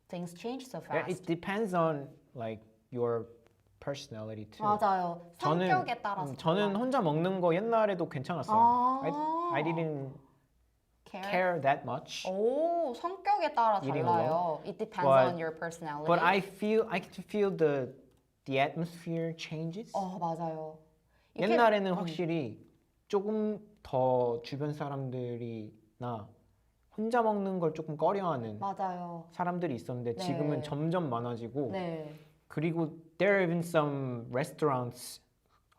things change so Yeah, fast. it depends on like your personality too. 맞아요. 성격에 따라서. 저는 혼자 먹는 거 옛날에도 괜찮았어요. I didn't care that much. 오, 성격에 따라 Eating 달라요. It depends But- on your personality. But I can feel the atmosphere changes. 맞아요. 옛날에는 확실히 조금 더 주변 사람들이나 혼자 먹는 걸 조금 꺼려하는 맞아요. 사람들이 있었는데 네. 지금은 점점 많아지고 네. 그리고 there are even some restaurants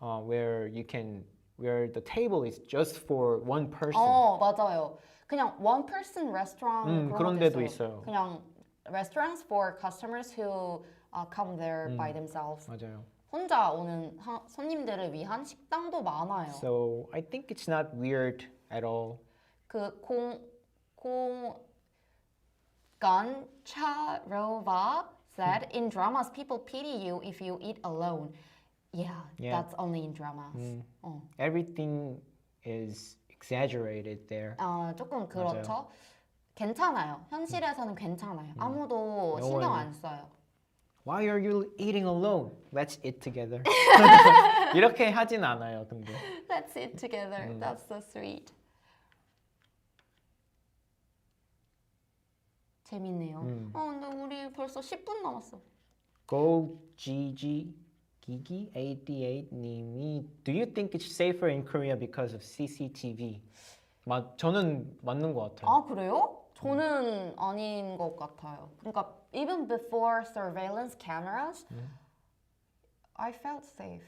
where the table is just for one person. 맞아요. 그냥 one person restaurant 그런 것도 데도 있어요. 그냥 restaurants for customers who come there by themselves. 맞아요. 혼자 오는 손님들을 위한 식당도 많아요. So I think it's not weird at all. Goncharova said, in dramas, people pity you if you eat alone. Yeah, that's only in dramas. Everything is exaggerated there. 조금 그렇죠. 괜찮아요. 현실에서는 괜찮아요. 아무도 No 신경 one. 안 써요. Why are you eating alone? Let's eat together. 이렇게 하진 않아요, 근데. Let's eat together. That's so sweet. 재밌네요. 근데 우리 벌써 10분 남았어. GoGG Gigi 88 님이 Do you think it's safer in Korea because of CCTV? 저는 맞는 것 같아요. 아 그래요? 저는 아닌 것 같아요. 그러니까 even before surveillance cameras, I felt safe.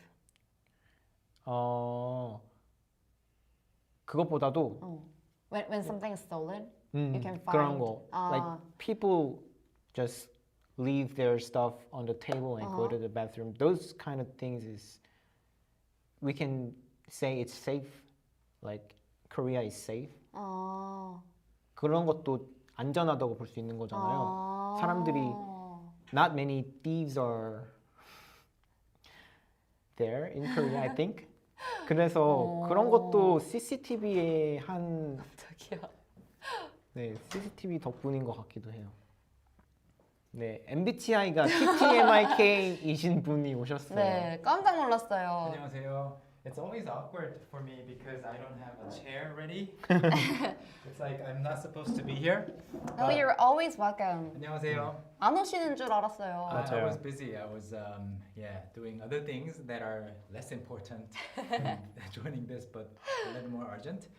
그것보다도 When something is stolen, you can find. 그런 거. Like people just leave their stuff on the table and go to the bathroom. Those kind of things is we can say it's safe. Like Korea is safe. 그런 것도 안전하다고 볼 수 있는 거잖아요. 사람들이 not many thieves are there in Korea, I think. 그래서 그런 것도 CCTV의 한 깜짝이야. 네, CCTV 덕분인 것 같기도 해요. 네, MBTI가 TTMIK이신 분이 오셨어요. 네, 깜짝 놀랐어요. 안녕하세요. It's always awkward for me because I don't have a chair ready. It's like I'm not supposed to be here. No, you're always welcome. 안녕하세요. 안 오시는 줄 알았어요. I was busy. I was doing other things that are less important than joining this, but a little more urgent.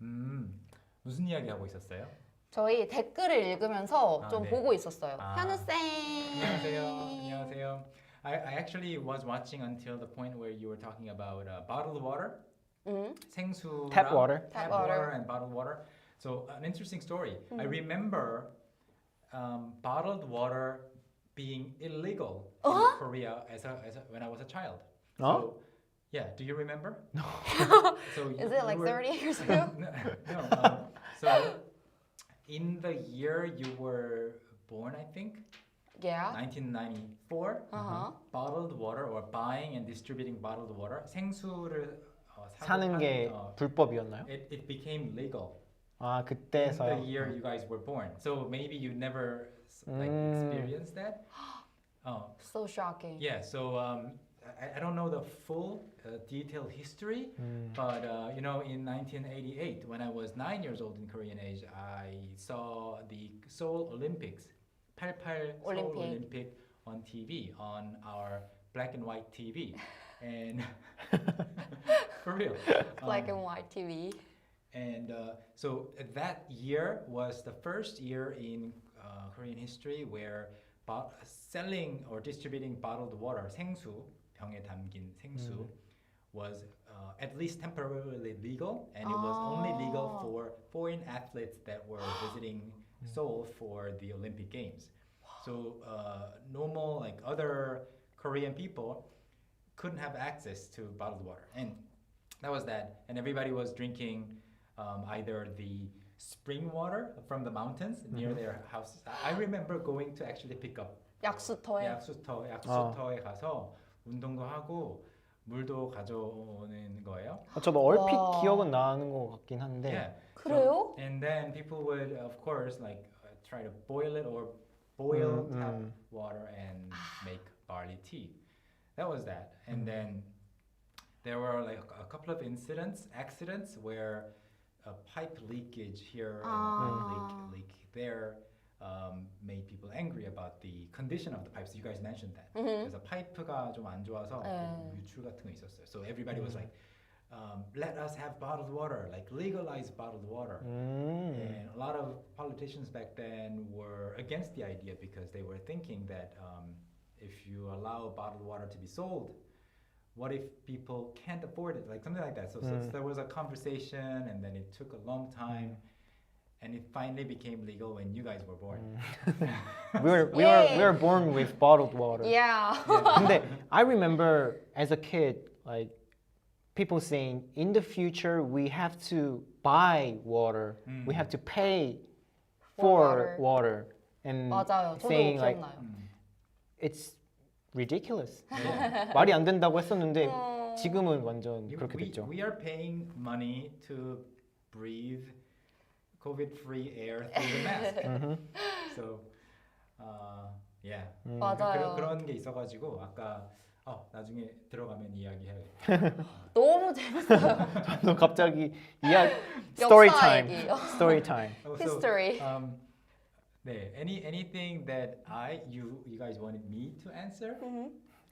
무슨 이야기 하고 있었어요? 저희 댓글을 읽으면서 아, 좀 네. 보고 있었어요. 아. 현우 쌤. 안녕하세요. 안녕하세요. I actually was watching until the point where you were talking about bottled water, 생수랑 Tap water. tap water and bottled water. So an interesting story. I remember bottled water being illegal in Korea when I was a child. So, yeah, do you remember? No. So Is it like 30 years ago? No. So in the year you were born, I think. Yeah. 1994, bottled water or buying and distributing bottled water, 생수를 사는 게 불법이었나요? It became legal 아, in 그때서요. the year you guys were born. So maybe you never like experienced that. So shocking. Yeah. So I don't know the full detailed history, but you know, in 1988, when I was 9 years old in Korean age, I saw the Seoul Olympics. 88 Seoul Olympic on TV on our black and white TV, and for real, Black and white TV. and so that year was the first year in Korean history where selling or distributing bottled water, 생수, 병에 담긴 생수, was at least temporarily legal, and it was only legal for foreign athletes that were visiting Seoul for the Olympic Games. So normal, like other Korean people, couldn't have access to bottled water, and that was that. And everybody was drinking either the spring water from the mountains near their houses. I remember going to actually pick up 약수터에. 약수터에 가서 운동도 하고 물도 가져오는 거예요. 저도 얼핏 기억은 나는 것 같긴 한데. Yeah. 그래요? And then people would, of course, like try to boil it or boil tap water and make barley tea. That was that. And then there were like a couple of accidents where a pipe leakage here and a leak there made people angry about the condition of the pipes. You guys mentioned that. 그래서 파이프가 좀 안 좋아서 유출 같은 거 있었어요. So everybody was like, let us have bottled water, like legalize bottled water. And a lot of politicians back then were against the idea because they were thinking that if you allow bottled water to be sold, what if people can't afford it? Like something like that. So there was a conversation, and then it took a long time. And it finally became legal when you guys were born. We were born with bottled water. Yeah. 근데 I remember as a kid, like people saying, in the future we have to buy water, we have to pay for water, and 맞아요. 저도 saying like 기억나요. it's ridiculous. 말이 안 된다고 했었는데 지금은 완전 그렇게 됐죠. We are paying money to breathe COVID-free air through the mask. So, yeah. 맞아요. 그런 게 있어가지고 아까 나중에 들어가면 이야기해야겠다. 너무 재밌어요. 저도 갑자기 story 역사 time. 얘기. Story time. History. 네, anything that you guys wanted me to answer?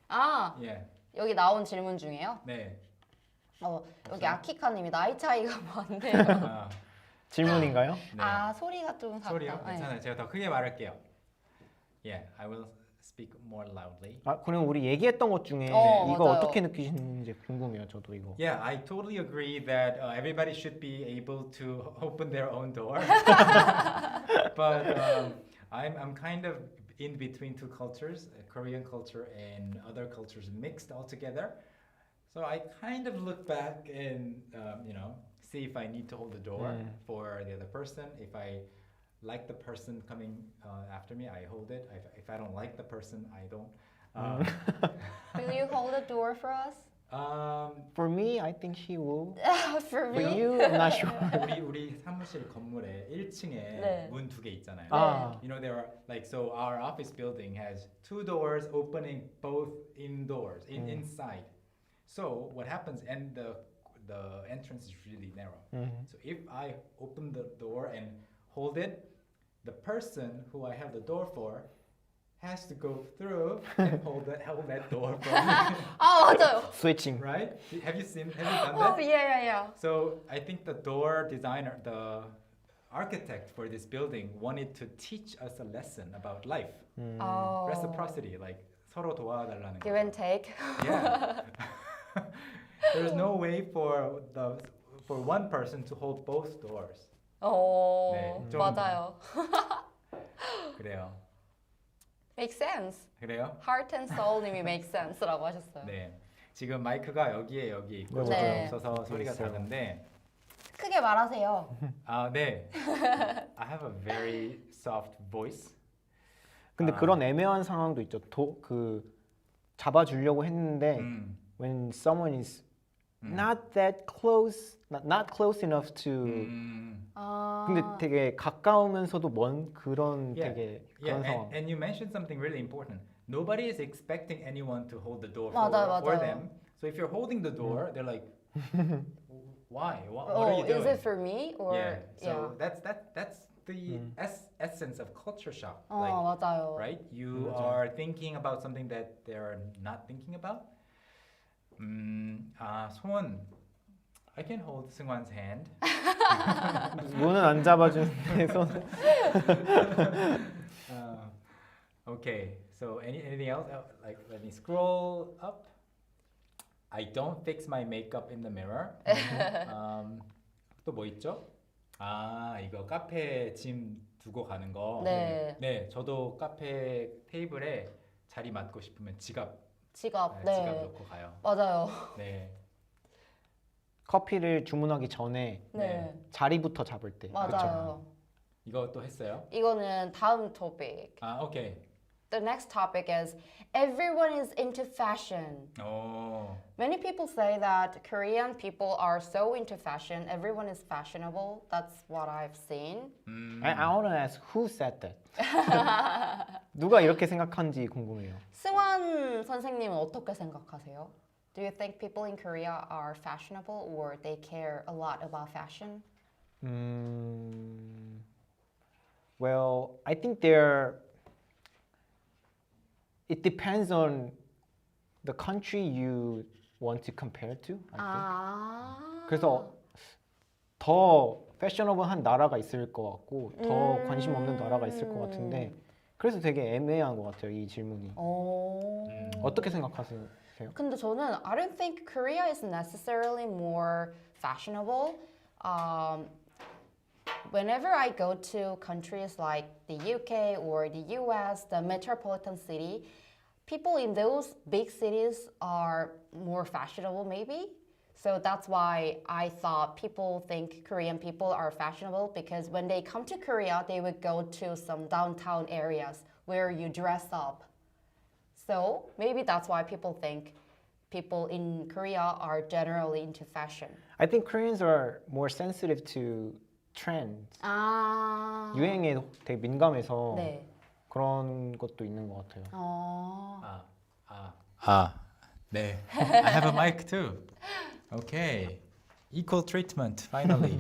아, Yeah. 여기 나온 질문 중에요. 네. 여기 아키카님이 나이 차이가 많네요. 아, 질문인가요? 네. 아 소리가 좀 작다. 소리요? 네. 괜찮아요. 제가 더 크게 말할게요. Yeah, I will speak more loudly. 아, 그럼 우리 얘기했던 것 중에 이거 맞아요. 어떻게 느끼시는지 궁금해요. 저도 이거. Yeah, I totally agree that everybody should be able to open their own door. But I'm kind of in between two cultures, Korean culture and other cultures mixed all together. So I kind of look back and see if I need to hold the door for the other person. If I like the person coming after me, I hold it. If I don't like the person, I don't. Will you hold the door for us? For me, I think he will. For For me? you, I'm not sure. 우리 사무실 건물에 1층에 네. 문 2개 있잖아요. 아, You know, there are so our office building has 2 doors opening both indoors, inside. So what happens, and the entrance is really narrow. So if I open the door and hold it, the person who I have the door for has to go through and hold that door for me. 아 맞아요. switching. Right? Have you done that? Oh yeah. So I think the door designer, the architect for this building wanted to teach us a lesson about life. Oh. Reciprocity, like 서로 도와달라는 Give and take. Yeah. There's no way for one person to hold both doors. 오 네, 좀- 맞아요. 그래요. Makes sense. 그래요? Heart and soul님이 make sense라고 하셨어요. 네. 지금 마이크가 여기 있고 네, 저기 맞아요. 없어서 소리가 있어요. 작은데 크게 말하세요. 네. I have a very soft voice. 근데 아. 그런 애매한 상황도 있죠. 잡아주려고 했는데 when someone is not that close, not close enough to. 아. 근데 되게 가까우면서도 먼 그런 Yeah. 되게 Yeah, 그런 상황. and you mentioned something really important. Nobody is expecting anyone to hold the door 맞아요, for 맞아요. them. So if you're holding the door, they're like, why? What Oh, are you doing? is it for me or Yeah. So yeah. that's the essence of culture shock. 맞아요. Right? You 맞아요. are thinking about something that they're not thinking about. 소원. I can hold 승환's hand. 문은 안 잡아주는데 손. Okay. So anything else? Like let me scroll up. I don't fix my makeup in the mirror. 또 뭐 있죠? 이거 카페 짐 두고 가는 거. 네. 네, 저도 카페 테이블에 자리 맡고 싶으면 지갑 지갑. 지갑 네. 넣고 가요. 맞아요. 네. 커피를 주문하기 전에 네. 자리부터 잡을 때. 맞아요. 이거 또 했어요? 이거는 다음 topic. 오케이. The next topic is everyone is into fashion. 오. Many people say that Korean people are so into fashion. Everyone is fashionable. That's what I've seen. I want to ask who said that. 누가 이렇게 생각한지 궁금해요. 승환 선생님은 어떻게 생각하세요? Do you think people in Korea are fashionable or they care a lot about fashion? Well, I think it depends on the country you want to compare to. I think. 그래서 더 패셔너블한 나라가 있을 것 같고 더 관심 없는 나라가 있을 것 같은데 그래서 되게 애매한 것 같아요 이 질문이. 어떻게 생각하세요? 근데 저는 I don't think Korea is necessarily more fashionable. Whenever I go to countries like the UK or the US, the metropolitan city, people in those big cities are more fashionable maybe. So that's why I thought people think Korean people are fashionable because when they come to Korea, they would go to some downtown areas where you dress up. So maybe that's why people think people in Korea are generally into fashion. I think Koreans are more sensitive to trends. 유행에 되게 민감해서 네. 그런 것도 있는 것 같아요. 네. I have a mic too. Okay. Equal treatment finally.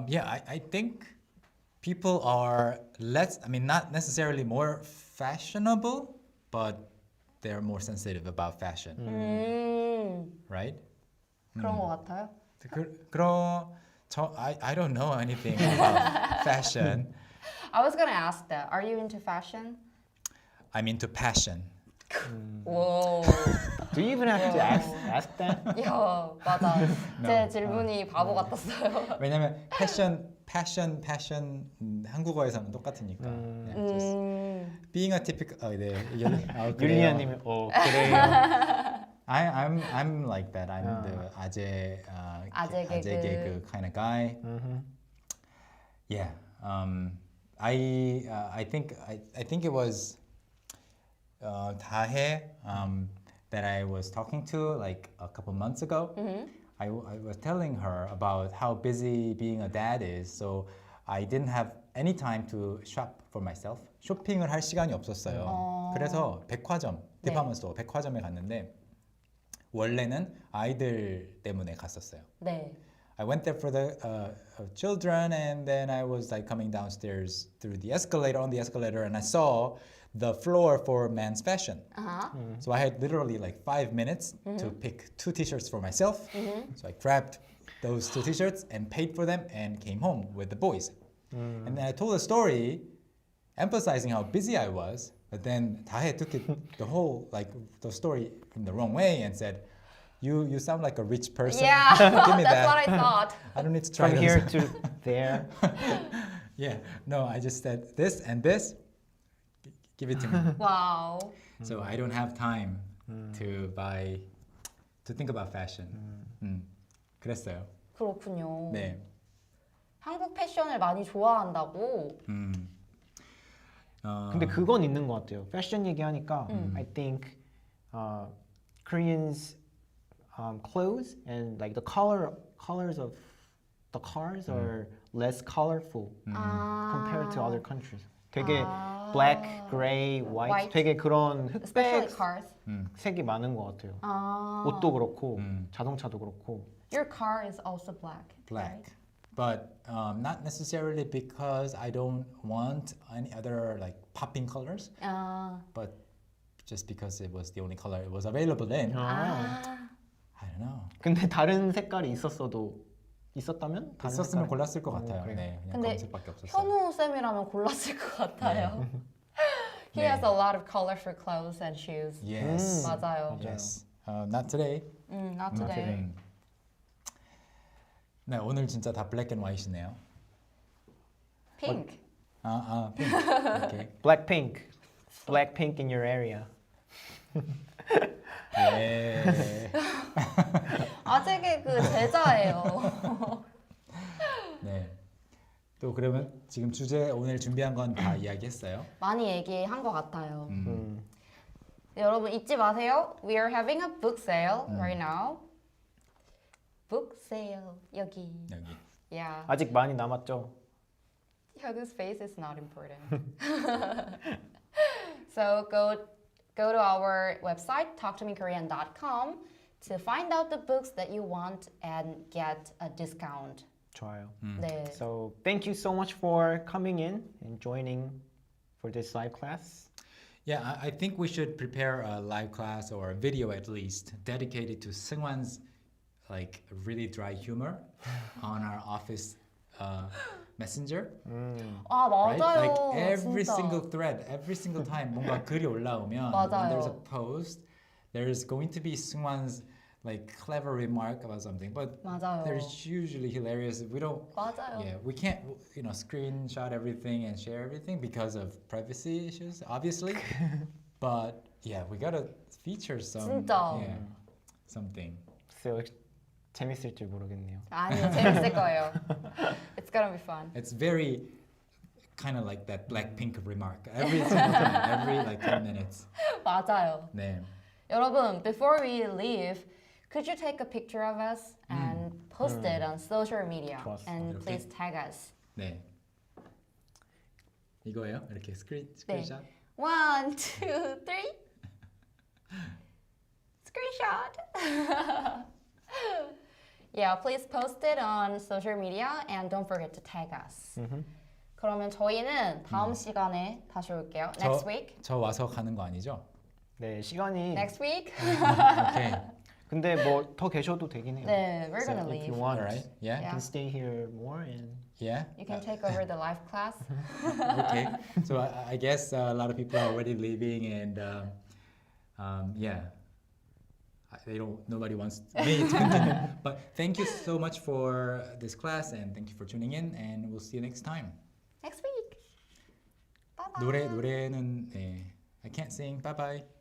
Yeah, I think people are not necessarily more fashionable, but they're more sensitive about fashion, right? 그런 것 같아요. I don't know anything about fashion. I was gonna ask that. Are you into fashion? I'm into passion. Whoa. Do you even have to ask that? 야, 맞아. 제 질문이 바보 같았어요. 왜냐면 passion 한국어에서는 똑같으니까. Yeah, just being a typical 네. 율리아님이 그래요. I'm like that. I'm the 아재 개그 kind of guy. Yeah. I think it was 다혜 that I was talking to like a couple months ago. I was telling her about how busy being a dad is, so I didn't have any time to shop for myself. 쇼핑을 할 시간이 없었어요. 그래서 백화점, 디파트먼트 스토어 백화점에 갔는데 원래는 아이들 때문에 갔었어요. 네. I went there for the children, and then I was like coming downstairs through the escalator, on the escalator, and I saw the floor for men's fashion. So I had literally like 5 minutes to pick 2 t-shirts for myself. So I grabbed those 2 t-shirts and paid for them and came home with the boys. And then I told a story emphasizing how busy I was, but then Dahe took it the whole like the story in the wrong way and said, "You sound like a rich person. Yeah, Give me that's that. what I thought. I don't need to try From those." here to there. Yeah, no, I just said this and this. Give it to me. Wow. So I don't have time to think about fashion. 그랬어요. 그렇군요. 네. 한국 패션을 많이 좋아한다고. 근데 그건 있는 것 같아요. 패션 얘기하니까 I think Koreans clothes and like the colors of the cars are less colorful compared to other countries. 되게 black, gray, white, 되게 그런 Especially 흑백 cars. 색이 많은 것 같아요. 옷도 그렇고 자동차도 그렇고. Your car is also black. Black. Right? But not necessarily because I don't want any other like popping colors, but just because it was the only color it was available in. I don't know. 근데 다른 색깔이 있었다면? 다른 있었으면 색깔? 골랐을 것 같아요. 그래요. 네, 그냥 근데 검은색밖에 없었어요. 현우 쌤이라면 골랐을 것 같아요. He has a lot of colorful clothes and shoes. Yes. 맞아요. Yes. Not today. Not today. 네, 오늘 진짜 다 black and white이네요. Pink. pink. Okay. Blackpink in your area. 예. 아재 개그 제자예요. 네. 또 그러면 지금 주제 오늘 준비한 건 다 이야기했어요? 많이 얘기한 것 같아요. 여러분 잊지 마세요. We are having a book sale right now. Book sale 여기. Yeah. 아직 많이 남았죠? Hyunwoo's face is not important. So go to our website talktomikorean.com to find out the books that you want and get a discount. 좋아요. 네. So thank you so much for coming in and joining for this live class. Yeah, I think we should prepare a live class or a video at least dedicated to Seungwan's like really dry humor on our office messenger. 아 Right? 맞아요. Like every 진짜. single thread, every single time 뭔가 글이 올라오면 맞아요. when there's a post, there's going to be Seungwan's like clever remark about something, but 맞아요. there's usually hilarious. We don't. 맞아요. Yeah, we can't screenshot everything and share everything because of privacy issues, obviously. But yeah, we gotta feature some. 진짜. Yeah, something. 글쎄요, 재밌을지 모르겠네요. 아니요, 재밌을 거예요. It's gonna be fun. It's very kind of like that Blackpink remark every single time, every like 10 minutes. 맞아요. 네. 여러분, before we leave, could you take a picture of us and post it on social media? 좋았어. And 이렇게? please tag us. 네. 이거예요? 이렇게 네. 스크린샷? 1, 2, 3. Screenshot. Yeah, please post it on social media and don't forget to tag us. 그러면 저희는 다음 시간에 다시 올게요. Next week. 저 와서 가는 거 아니죠? 네, 시간이 Next week. 오케이. 근데 뭐 더 계셔도 되긴 해요. 네, we're So gonna if you leave. want, All right. Yeah. you Yeah. can stay here more and Yeah. You can take over the live class. Okay. So I guess a lot of people are already leaving, and yeah, they don't. Nobody wants me to continue. But thank you so much for this class, and thank you for tuning in. And we'll see you next time. Next week. Bye bye. 노래는 네. I can't sing. Bye bye.